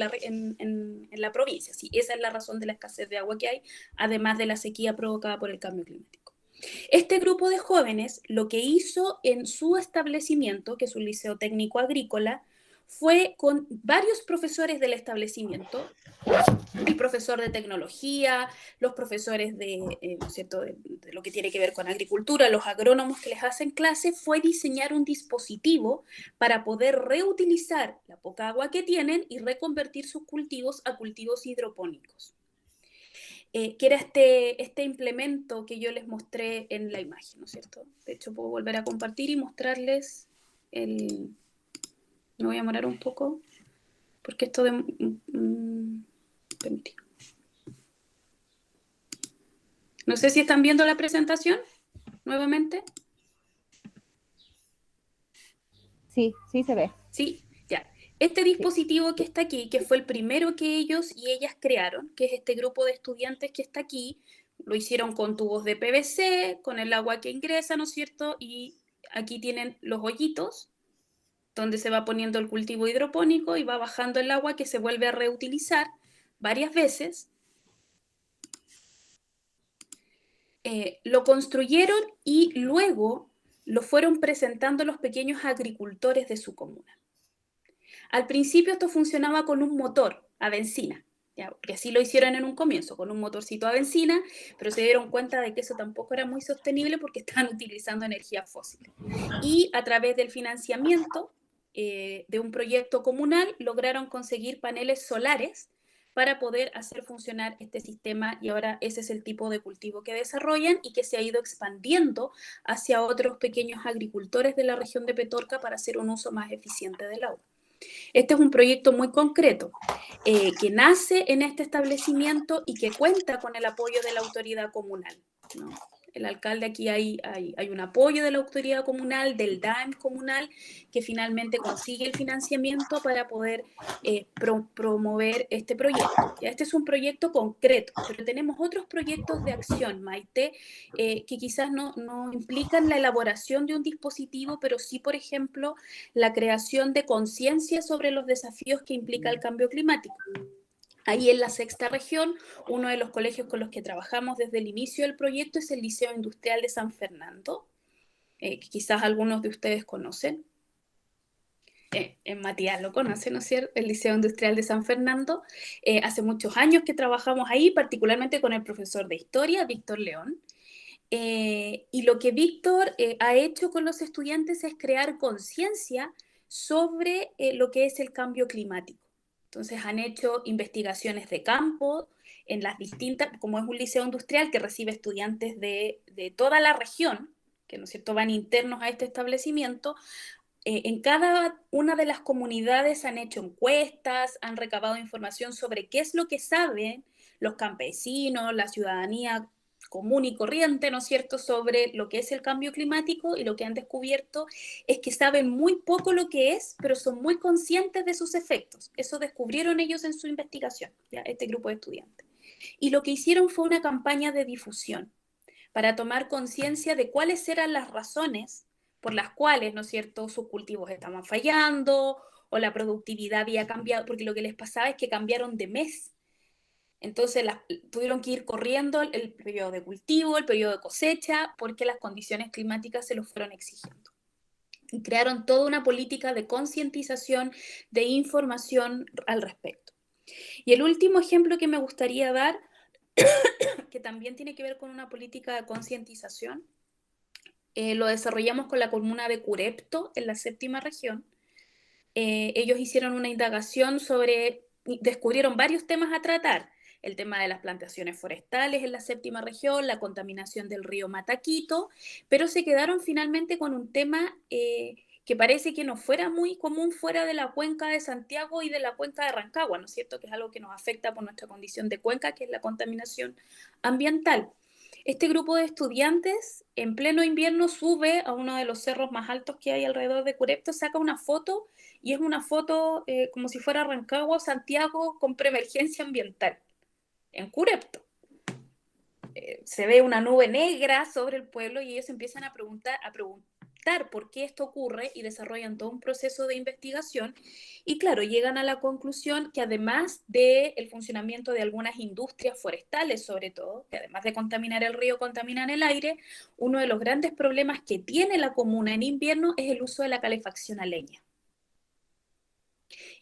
la provincia. Sí, esa es la razón de la escasez de agua que hay, además de la sequía provocada por el cambio climático. Este grupo de jóvenes lo que hizo en su establecimiento, que es un liceo técnico agrícola, fue con varios profesores del establecimiento, el profesor de tecnología, los profesores ¿no es cierto?, de lo que tiene que ver con agricultura, los agrónomos que les hacen clase, fue diseñar un dispositivo para poder reutilizar la poca agua que tienen y reconvertir sus cultivos a cultivos hidropónicos. Que era este implemento que yo les mostré en la imagen, ¿no es cierto? De hecho, puedo volver a compartir y mostrarles el... Me voy a demorar un poco, porque esto de... No sé si están viendo la presentación nuevamente. Sí, sí se ve. Sí, ya. Este dispositivo que está aquí, que fue el primero que ellos y ellas crearon, que es este grupo de estudiantes que está aquí, lo hicieron con tubos de PVC, con el agua que ingresa, ¿no es cierto? Y aquí tienen los hoyitos donde se va poniendo el cultivo hidropónico y va bajando el agua que se vuelve a reutilizar varias veces. Lo construyeron y luego lo fueron presentando los pequeños agricultores de su comuna. Al principio esto funcionaba con un motor a benzina, ¿ya? Porque así lo hicieron en un comienzo, con un motorcito a benzina, pero se dieron cuenta de que eso tampoco era muy sostenible porque estaban utilizando energía fósil. Y a través del financiamiento de un proyecto comunal lograron conseguir paneles solares para poder hacer funcionar este sistema, y ahora ese es el tipo de cultivo que desarrollan y que se ha ido expandiendo hacia otros pequeños agricultores de la región de Petorca para hacer un uso más eficiente del agua. Este es un proyecto muy concreto que nace en este establecimiento y que cuenta con el apoyo de la autoridad comunal, ¿no? El alcalde aquí hay un apoyo de la autoridad comunal, del DAEM comunal, que finalmente consigue el financiamiento para poder promover este proyecto. Ya, este es un proyecto concreto, pero tenemos otros proyectos de acción, Maite, que quizás no implican la elaboración de un dispositivo, pero sí, por ejemplo, la creación de conciencia sobre los desafíos que implica el cambio climático. Ahí en la sexta región, uno de los colegios con los que trabajamos desde el inicio del proyecto es el Liceo Industrial de San Fernando, que quizás algunos de ustedes conocen. Matías lo conoce, ¿no es cierto? El Liceo Industrial de San Fernando. Hace muchos años que trabajamos ahí, particularmente con el profesor de historia, Víctor León. Y lo que Víctor ha hecho con los estudiantes es crear conciencia sobre lo que es el cambio climático. Entonces han hecho investigaciones de campo en las distintas, como es un liceo industrial que recibe estudiantes de toda la región, que, ¿no es cierto?, van internos a este establecimiento. En cada una de las comunidades han hecho encuestas, han recabado información sobre qué es lo que saben los campesinos, la ciudadanía común y corriente, ¿no es cierto?, sobre lo que es el cambio climático, y lo que han descubierto es que saben muy poco lo que es, pero son muy conscientes de sus efectos. Eso descubrieron ellos en su investigación, ¿ya?, este grupo de estudiantes. Y lo que hicieron fue una campaña de difusión para tomar conciencia de cuáles eran las razones por las cuales, ¿no es cierto?, sus cultivos estaban fallando o la productividad había cambiado, porque lo que les pasaba es que cambiaron de mes. Entonces tuvieron que ir corriendo el periodo de cultivo, el periodo de cosecha, porque las condiciones climáticas se los fueron exigiendo. Y crearon toda una política de concientización, de información al respecto. Y el último ejemplo que me gustaría dar, que también tiene que ver con una política de concientización, lo desarrollamos con la comuna de Curepto, en la séptima región. Ellos hicieron una indagación descubrieron varios temas a tratar: el tema de las plantaciones forestales en la séptima región, la contaminación del río Mataquito, pero se quedaron finalmente con un tema que parece que no fuera muy común fuera de la cuenca de Santiago y de la cuenca de Rancagua, ¿no es cierto?, que es algo que nos afecta por nuestra condición de cuenca, que es la contaminación ambiental. Este grupo de estudiantes en pleno invierno sube a uno de los cerros más altos que hay alrededor de Curepto, saca una foto, y es una foto como si fuera Rancagua o Santiago con preemergencia ambiental en Curepto. Se ve una nube negra sobre el pueblo y ellos empiezan a preguntar por qué esto ocurre, y desarrollan todo un proceso de investigación. Y claro, llegan a la conclusión que además del funcionamiento de algunas industrias forestales, sobre todo, que además de contaminar el río, contaminan el aire, uno de los grandes problemas que tiene la comuna en invierno es el uso de la calefacción a leña.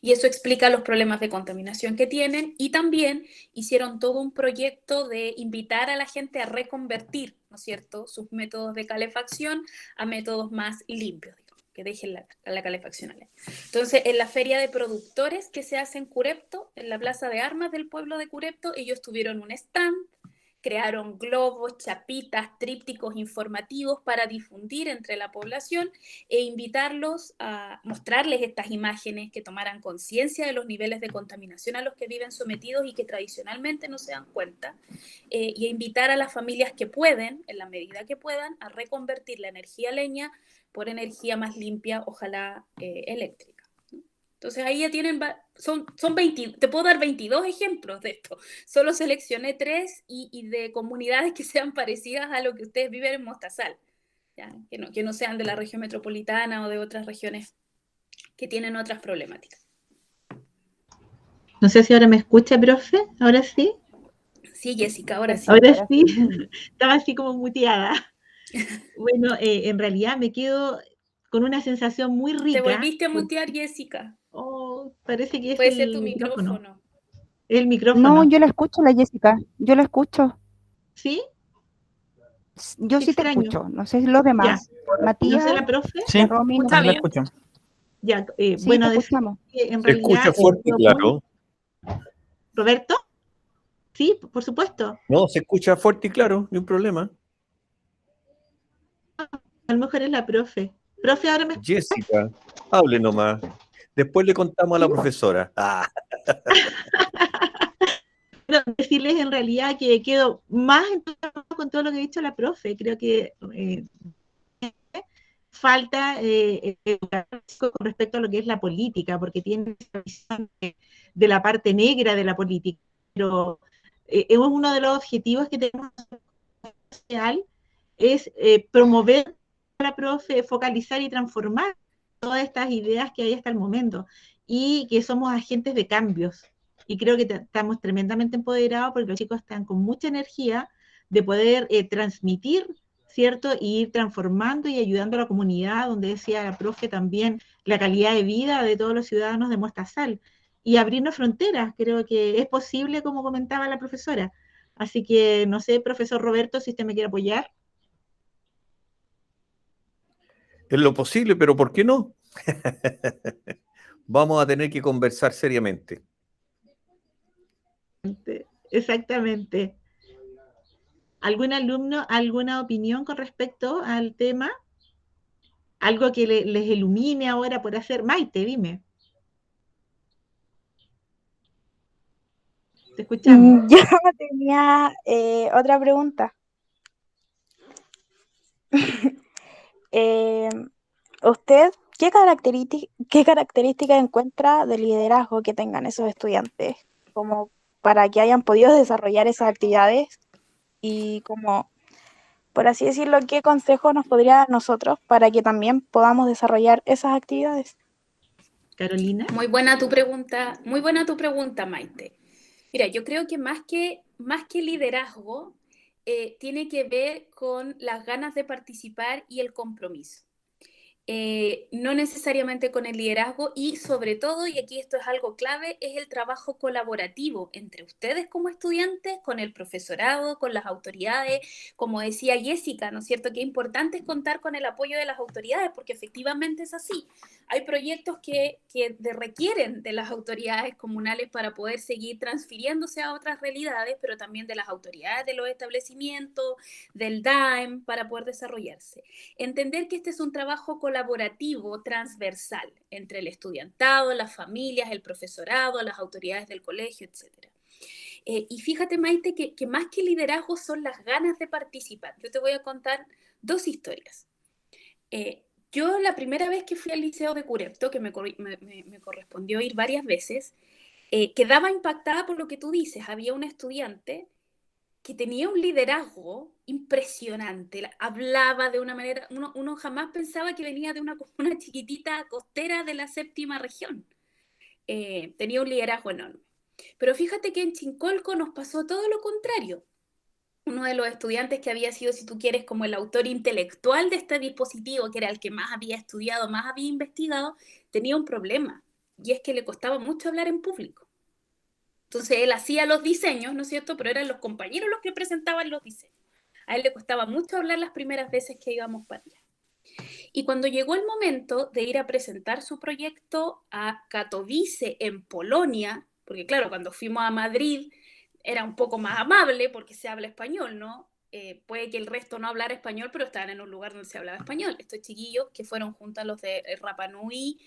Y eso explica los problemas de contaminación que tienen, y también hicieron todo un proyecto de invitar a la gente a reconvertir, ¿no es cierto?, sus métodos de calefacción a métodos más limpios, digamos, que dejen la calefacción a leña. Entonces, en la feria de productores que se hace en Curepto, en la plaza de armas del pueblo de Curepto, ellos tuvieron un stand crearon globos, chapitas, trípticos informativos para difundir entre la población e invitarlos a mostrarles estas imágenes, que tomaran conciencia de los niveles de contaminación a los que viven sometidos y que tradicionalmente no se dan cuenta, y a invitar a las familias que pueden, en la medida que puedan, a reconvertir la energía leña por energía más limpia, ojalá eléctrica. Entonces ahí ya tienen, son 20, te puedo dar 22 ejemplos de esto. Solo seleccioné 3 y de comunidades que sean parecidas a lo que ustedes viven en Mostazal, ¿ya? Que no sean de la región metropolitana o de otras regiones que tienen otras problemáticas. No sé si ahora me escucha, profe. ¿Ahora sí? Sí, Jessica, ahora sí. Ahora sí. Estaba así como muteada. Bueno, en realidad me quedo con una sensación muy rica. Te volviste a mutear, Jessica. Oh, parece que es Puede ser tu el micrófono. micrófono. El micrófono. No, yo la escucho, la Jessica. Yo la escucho. ¿Sí? Yo sí te Extraño. escucho. No sé los demás. No Matías, sé, la profe. Sí, la Romy, no Está también la bien. escucho. Ya, Sí, bueno, te escuchamos. en Se escucha realidad, fuerte y claro. ¿Roberto? Sí, por supuesto. No, se escucha fuerte y claro, no hay problema. A lo mejor es la profe. Profe, ahora me Jessica, hable nomás. Después le contamos a la profesora. Ah, quiero decirles en realidad que quedo más entusiasmada con todo lo que ha dicho la profe. Creo que falta educar con respecto a lo que es la política, porque tiene esa visión de la parte negra de la política. Pero es uno de los objetivos que tenemos social, es promover a la profe, focalizar y transformar todas estas ideas que hay hasta el momento, y que somos agentes de cambios. Y creo que estamos tremendamente empoderados porque los chicos están con mucha energía de poder transmitir, ¿cierto? Y ir transformando y ayudando a la comunidad, donde decía la profe también, la calidad de vida de todos los ciudadanos de Mostazal. Y abrirnos fronteras, creo que es posible, como comentaba la profesora. Así que, no sé, profesor Roberto, si usted me quiere apoyar. es lo posible, pero ¿por qué no? Vamos a tener que conversar seriamente. Exactamente. ¿Algún alumno, alguna opinión con respecto al tema? ¿Algo que les ilumine ahora por hacer? Maite, dime. Te escuchamos. Yo tenía otra pregunta. ¿Usted qué característica encuentra de liderazgo que tengan esos estudiantes como para que hayan podido desarrollar esas actividades? Y como, por así decirlo, ¿qué consejo nos podría dar nosotros para que también podamos desarrollar esas actividades? Carolina. Muy buena tu pregunta, Maite. Mira, yo creo que más que liderazgo, tiene que ver con las ganas de participar y el compromiso. No necesariamente con el liderazgo, y sobre todo, y aquí esto es algo clave, es el trabajo colaborativo entre ustedes como estudiantes, con el profesorado, con las autoridades. Como decía Jessica, ¿no es cierto?, que importante es contar con el apoyo de las autoridades, porque efectivamente es así. Hay proyectos que requieren de las autoridades comunales para poder seguir transfiriéndose a otras realidades, pero también de las autoridades de los establecimientos, del DAEM, para poder desarrollarse. Entender que este es un trabajo colaborativo, transversal, entre el estudiantado, las familias, el profesorado, las autoridades del colegio, etc. Y fíjate, Maite, que más que liderazgo son las ganas de participar. Yo te voy a contar 2 historias. Yo la primera vez que fui al Liceo de Curepto, que me correspondió ir varias veces, quedaba impactada por lo que tú dices. Había una estudiante que tenía un liderazgo impresionante, hablaba de una manera, uno jamás pensaba que venía de una comuna chiquitita costera de la 7ª región. Tenía un liderazgo enorme. Pero fíjate que en Chincolco nos pasó todo lo contrario. Uno de los estudiantes que había sido, si tú quieres, como el autor intelectual de este dispositivo, que era el que más había estudiado, más había investigado, tenía un problema, y es que le costaba mucho hablar en público. Entonces él hacía los diseños, ¿no es cierto?, pero eran los compañeros los que presentaban los diseños. A él le costaba mucho hablar las primeras veces que íbamos para allá. Y cuando llegó el momento de ir a presentar su proyecto a Katowice, en Polonia, porque claro, cuando fuimos a Madrid, era un poco más amable porque se habla español, ¿no? Puede que el resto no hablara español, pero estaban en un lugar donde se hablaba español. Estos chiquillos que fueron junto a los de Rapa Nui,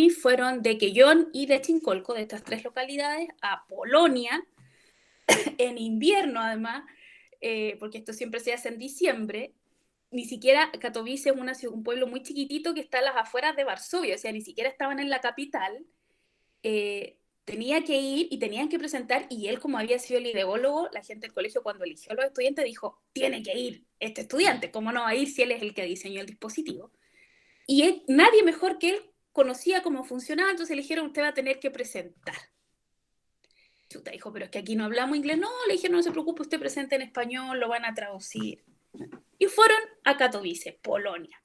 fueron de Quellón y de Chincolco, de estas 3 localidades, a Polonia, en invierno además, porque esto siempre se hace en diciembre. Ni siquiera Katowice es un pueblo muy chiquitito que está a las afueras de Varsovia, o sea, ni siquiera estaban en la capital. Tenía que ir y tenían que presentar, y él, como había sido el ideólogo, la gente del colegio cuando eligió a los estudiantes dijo, tiene que ir este estudiante, ¿cómo no va a ir si él es el que diseñó el dispositivo? Y nadie mejor que él conocía cómo funcionaba, entonces le dijeron, usted va a tener que presentar. Chuta, dijo, pero es que aquí no hablamos inglés. No, le dijeron, no se preocupe, usted presenta en español, lo van a traducir. Y fueron a Katowice, Polonia.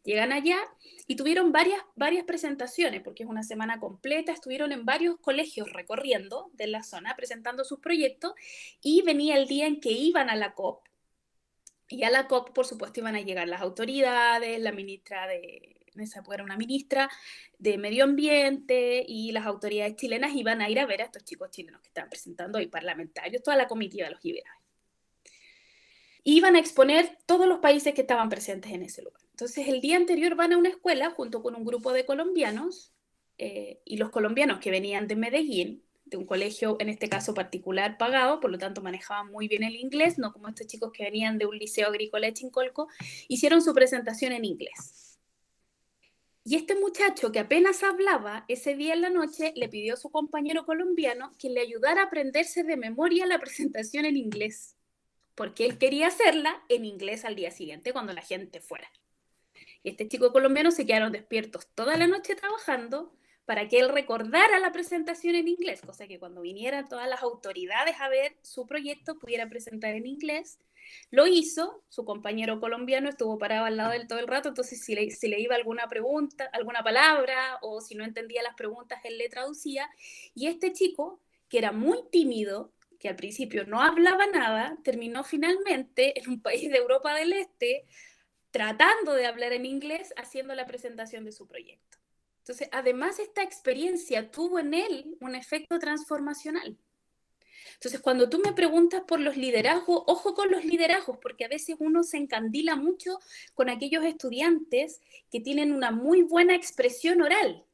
Llegan allá y tuvieron varias presentaciones, porque es una semana completa, estuvieron en varios colegios recorriendo de la zona, presentando sus proyectos, y venía el día en que iban a la COP, y a la COP, por supuesto, iban a llegar las autoridades, la ministra en esa época era una ministra de Medio Ambiente, y las autoridades chilenas iban a ir a ver a estos chicos chilenos que estaban presentando, y parlamentarios, toda la comitiva los iba a ver. Iban a exponer todos los países que estaban presentes en ese lugar. Entonces, el día anterior van a una escuela junto con un grupo de colombianos, y los colombianos que venían de Medellín, de un colegio, en este caso particular, pagado, por lo tanto manejaban muy bien el inglés, no como estos chicos que venían de un liceo agrícola de Chincolco, hicieron su presentación en inglés. Y este muchacho que apenas hablaba, ese día en la noche le pidió a su compañero colombiano que le ayudara a aprenderse de memoria la presentación en inglés, porque él quería hacerla en inglés al día siguiente cuando la gente fuera. Y este chico colombiano se quedaron despiertos toda la noche trabajando para que él recordara la presentación en inglés, cosa que cuando vinieran todas las autoridades a ver su proyecto pudiera presentar en inglés. Lo hizo, su compañero colombiano estuvo parado al lado de él todo el rato, entonces si le iba alguna pregunta, alguna palabra, o si no entendía las preguntas, él le traducía. Y este chico, que era muy tímido, que al principio no hablaba nada, terminó finalmente en un país de Europa del Este, tratando de hablar en inglés, haciendo la presentación de su proyecto. Entonces, además, esta experiencia tuvo en él un efecto transformacional. Entonces, cuando tú me preguntas por los liderazgos, ojo con los liderazgos, porque a veces uno se encandila mucho con aquellos estudiantes que tienen una muy buena expresión oral,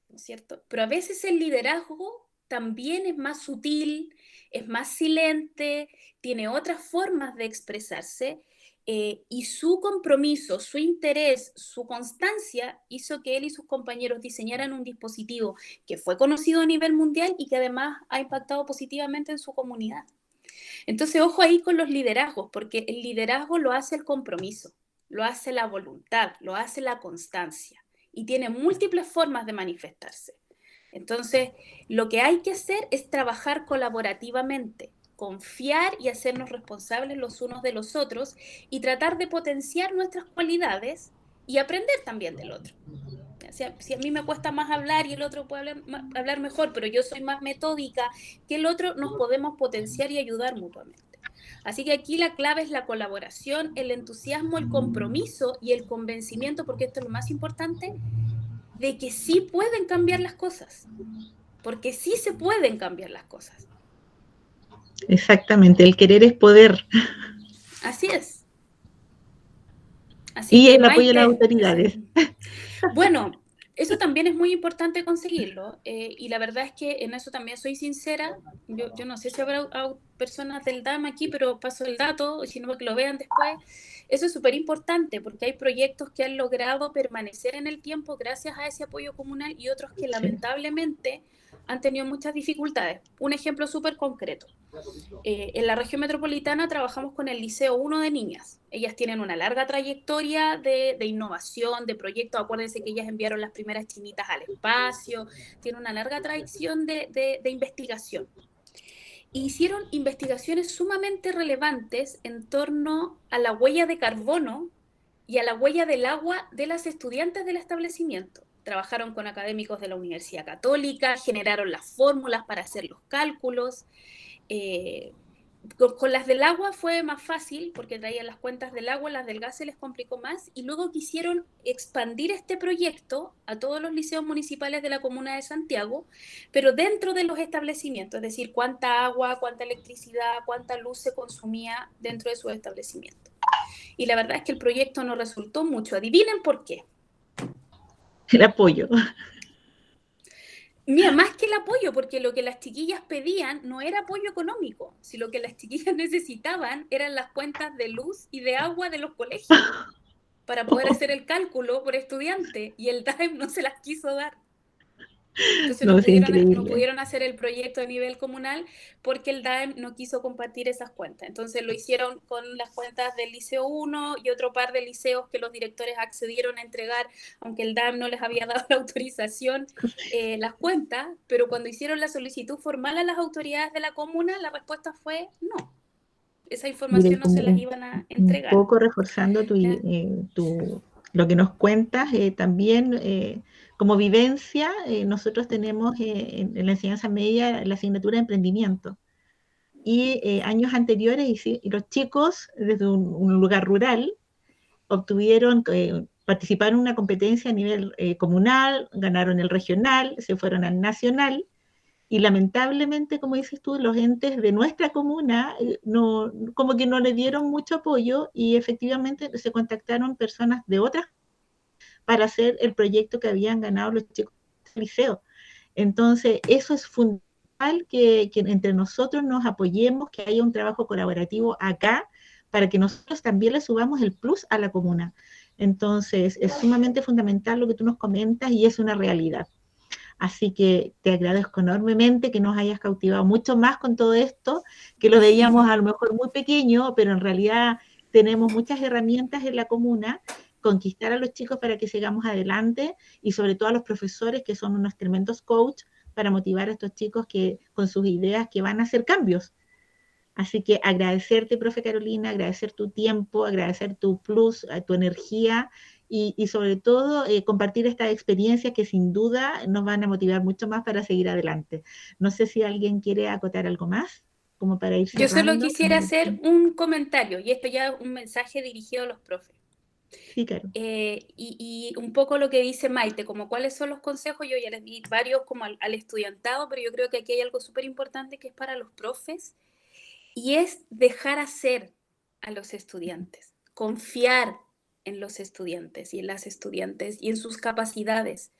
¿no es cierto? Pero a veces el liderazgo también es más sutil, es más silente, tiene otras formas de expresarse, y su compromiso, su interés, su constancia hizo que él y sus compañeros diseñaran un dispositivo que fue conocido a nivel mundial y que además ha impactado positivamente en su comunidad. Entonces, ojo ahí con los liderazgos, porque el liderazgo lo hace el compromiso, lo hace la voluntad, lo hace la constancia, y tiene múltiples formas de manifestarse. Entonces, lo que hay que hacer es trabajar colaborativamente, confiar y hacernos responsables los unos de los otros, y tratar de potenciar nuestras cualidades y aprender también del otro. Si a mí me cuesta más hablar y el otro puede hablar mejor, pero yo soy más metódica que el otro, nos podemos potenciar y ayudar mutuamente. Así que aquí la clave es la colaboración, el entusiasmo, el compromiso y el convencimiento, porque esto es lo más importante, de que sí pueden cambiar las cosas, porque sí se pueden cambiar las cosas. Exactamente, el querer es poder. Así es. Así Y que, el apoyo de las Maite, autoridades. bueno, eso también es muy importante conseguirlo, y la verdad es que en eso también soy sincera. Yo no sé si habrá personas del DAM aquí, pero paso el dato, si no, que lo vean después. Eso es súper importante, porque hay proyectos que han logrado permanecer en el tiempo gracias a ese apoyo comunal, y otros que lamentablemente han tenido muchas dificultades. Un ejemplo súper concreto. En la región metropolitana trabajamos con el Liceo 1 de niñas. Ellas tienen una larga trayectoria de innovación, de proyectos. Acuérdense que ellas enviaron las primeras chinitas al espacio. Tienen una larga tradición de investigación. Hicieron investigaciones sumamente relevantes en torno a la huella de carbono y a la huella del agua de las estudiantes del establecimiento. Trabajaron con académicos de la Universidad Católica, generaron las fórmulas para hacer los cálculos, Con las del agua fue más fácil porque traían las cuentas del agua, las del gas se les complicó más y luego quisieron expandir este proyecto a todos los liceos municipales de la comuna de Santiago, pero dentro de los establecimientos, es decir, cuánta agua, cuánta electricidad, cuánta luz se consumía dentro de sus establecimientos. Y la verdad es que el proyecto no resultó mucho. Adivinen por qué. El apoyo. Mira, más que el apoyo, porque lo que las chiquillas pedían no era apoyo económico, si lo que las chiquillas necesitaban eran las cuentas de luz y de agua de los colegios para poder hacer el cálculo por estudiante, y el DAEM no se las quiso dar. Entonces No, es increíble. no pudieron hacer el proyecto a nivel comunal porque el DAEM no quiso compartir esas cuentas. Entonces lo hicieron con las cuentas del Liceo 1 y otro par de liceos que los directores accedieron a entregar, aunque el DAEM no les había dado la autorización, las cuentas, pero cuando hicieron la solicitud formal a las autoridades de la comuna, la respuesta fue no. Esa información no se las iban a entregar. Un poco reforzando lo que nos cuentas, también como vivencia, nosotros tenemos en la enseñanza media la asignatura de emprendimiento. Y años anteriores, y los chicos desde un lugar rural participaron en una competencia a nivel comunal, ganaron el regional, se fueron al nacional, y lamentablemente, como dices tú, los entes de nuestra comuna como que no le dieron mucho apoyo, y efectivamente se contactaron personas de otras para hacer el proyecto que habían ganado los chicos del liceo. Entonces, eso es fundamental, que entre nosotros nos apoyemos, que haya un trabajo colaborativo acá, para que nosotros también le subamos el plus a la comuna. Entonces, es sumamente fundamental lo que tú nos comentas y es una realidad. Así que te agradezco enormemente que nos hayas cautivado mucho más con todo esto, que lo veíamos a lo mejor muy pequeño, pero en realidad tenemos muchas herramientas en la comuna, conquistar a los chicos para que sigamos adelante, y sobre todo a los profesores, que son unos tremendos coach, para motivar a estos chicos con sus ideas, que van a hacer cambios. Así que agradecerte, profe Carolina, agradecer tu tiempo, agradecer tu plus, tu energía, y sobre todo compartir estas experiencias que sin duda nos van a motivar mucho más para seguir adelante. No sé si alguien quiere acotar algo más, como para ir cerrando. Yo solo quisiera hacer un comentario, y esto ya es un mensaje dirigido a los profes. Sí, claro. Y un poco lo que dice Maite, como cuáles son los consejos, yo ya les di varios como al estudiantado, pero yo creo que aquí hay algo súper importante que es para los profes, y es dejar hacer a los estudiantes, confiar en los estudiantes y en las estudiantes y en sus capacidades.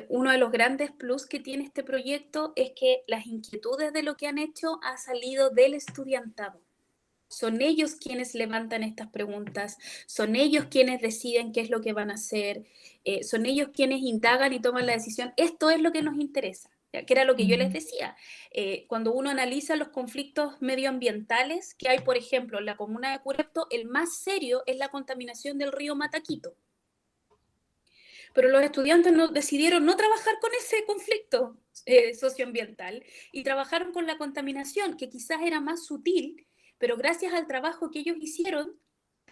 Uno de los grandes plus que tiene este proyecto es que las inquietudes de lo que han hecho ha salido del estudiantado. Son ellos quienes levantan estas preguntas, son ellos quienes deciden qué es lo que van a hacer, son ellos quienes indagan y toman la decisión. Esto es lo que nos interesa, que era lo que yo les decía. Cuando uno analiza los conflictos medioambientales que hay, por ejemplo, en la comuna de Curepto, el más serio es la contaminación del río Mataquito. Pero los estudiantes decidieron no trabajar con ese conflicto socioambiental y trabajaron con la contaminación, que quizás era más sutil, pero gracias al trabajo que ellos hicieron,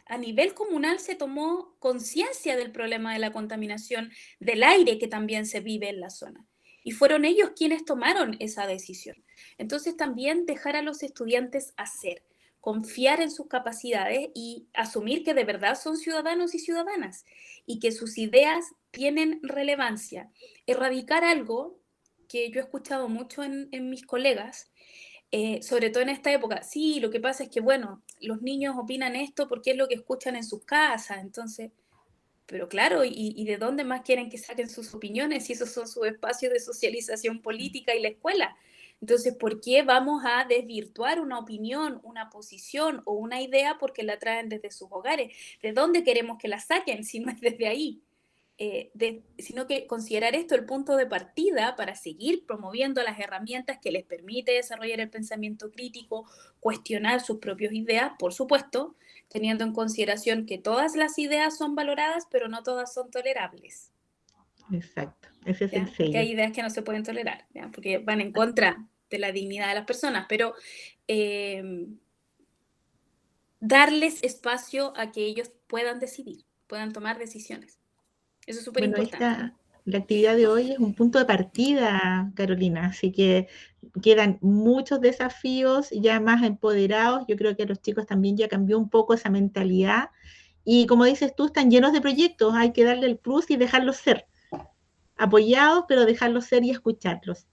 a nivel comunal se tomó conciencia del problema de la contaminación del aire que también se vive en la zona. Y fueron ellos quienes tomaron esa decisión. Entonces también dejar a los estudiantes hacer, confiar en sus capacidades y asumir que de verdad son ciudadanos y ciudadanas y que sus ideas tienen relevancia. Erradicar algo que yo he escuchado mucho en mis colegas, sobre todo en esta época. Sí, lo que pasa es que, bueno, los niños opinan esto porque es lo que escuchan en sus casas, entonces, pero claro, ¿y de dónde más quieren que saquen sus opiniones si esos son sus espacios de socialización política y la escuela? Entonces, ¿por qué vamos a desvirtuar una opinión, una posición o una idea porque la traen desde sus hogares? ¿De dónde queremos que la saquen si no es desde ahí? Sino que considerar esto el punto de partida para seguir promoviendo las herramientas que les permite desarrollar el pensamiento crítico, cuestionar sus propias ideas, por supuesto, teniendo en consideración que todas las ideas son valoradas, pero no todas son tolerables. Exacto, ese es ¿Ya? el sello. Porque hay ideas que no se pueden tolerar, ¿ya? Porque van en contra de la dignidad de las personas, pero darles espacio a que ellos puedan decidir, puedan tomar decisiones. Eso es súper importante. La actividad de hoy es un punto de partida, Carolina, así que quedan muchos desafíos ya más empoderados. Yo creo que a los chicos también ya cambió un poco esa mentalidad. Y como dices tú, están llenos de proyectos, hay que darle el plus y dejarlos ser. Apoyados, pero dejarlos ser y escucharlos.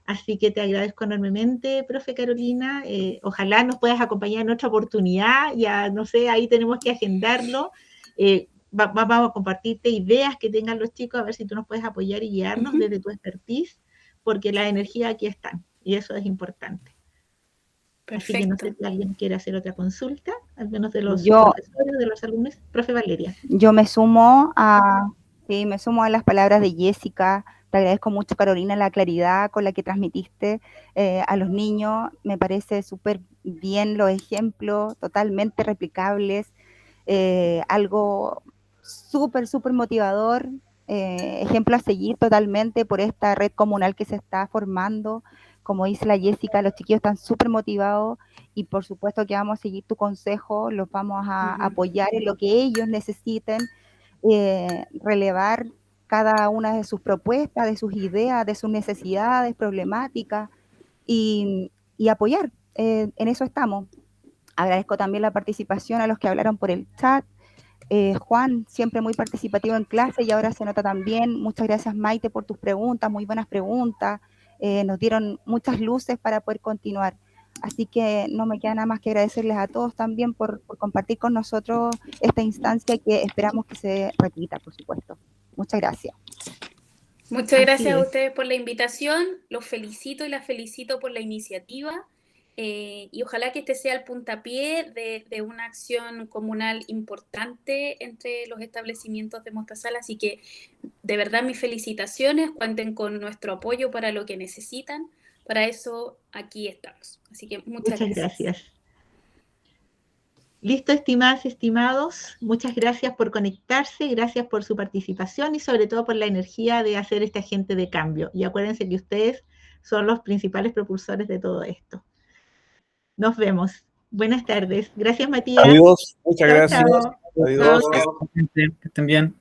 Así que te agradezco enormemente, profe Carolina. Ojalá nos puedas acompañar en otra oportunidad. Ya, no sé, ahí tenemos que agendarlo. Vamos a compartirte ideas que tengan los chicos, a ver si tú nos puedes apoyar y guiarnos desde tu expertise, porque las energías aquí están, y eso es importante. Perfecto. Así que no sé si alguien quiere hacer otra consulta, al menos de los Yo- profesores, de los alumnos. Profe Valeria. Yo me sumo a las palabras de Jessica. Te agradezco mucho, Carolina, la claridad con la que transmitiste a los niños. Me parece súper bien los ejemplos, totalmente replicables. Algo súper, súper motivador. Ejemplo a seguir totalmente por esta red comunal que se está formando. Como dice la Jessica, los chiquillos están súper motivados y por supuesto que vamos a seguir tu consejo, los vamos a apoyar en lo que ellos necesiten, relevar cada una de sus propuestas, de sus ideas, de sus necesidades, problemáticas y apoyar. En eso estamos. Agradezco también la participación a los que hablaron por el chat. Juan, siempre muy participativo en clase y ahora se nota también. Muchas gracias, Maite, por tus preguntas, muy buenas preguntas. Nos dieron muchas luces para poder continuar. Así que no me queda nada más que agradecerles a todos también por compartir con nosotros esta instancia que esperamos que se repita, por supuesto. Muchas gracias. Muchas Así gracias a es. ustedes por la invitación, los felicito y las felicito por la iniciativa y ojalá que este sea el puntapié de una acción comunal importante entre los establecimientos de Mostazal, así que de verdad mis felicitaciones, cuenten con nuestro apoyo para lo que necesitan, para eso aquí estamos, así que muchas gracias. Listo, estimadas, estimados, muchas gracias por conectarse, gracias por su participación y sobre todo por la energía de hacer este agente de cambio. Y acuérdense que ustedes son los principales propulsores de todo esto. Nos vemos. Buenas tardes. Gracias, Matías. Adiós, muchas Chao, gracias. chao. Adiós. Que estén bien.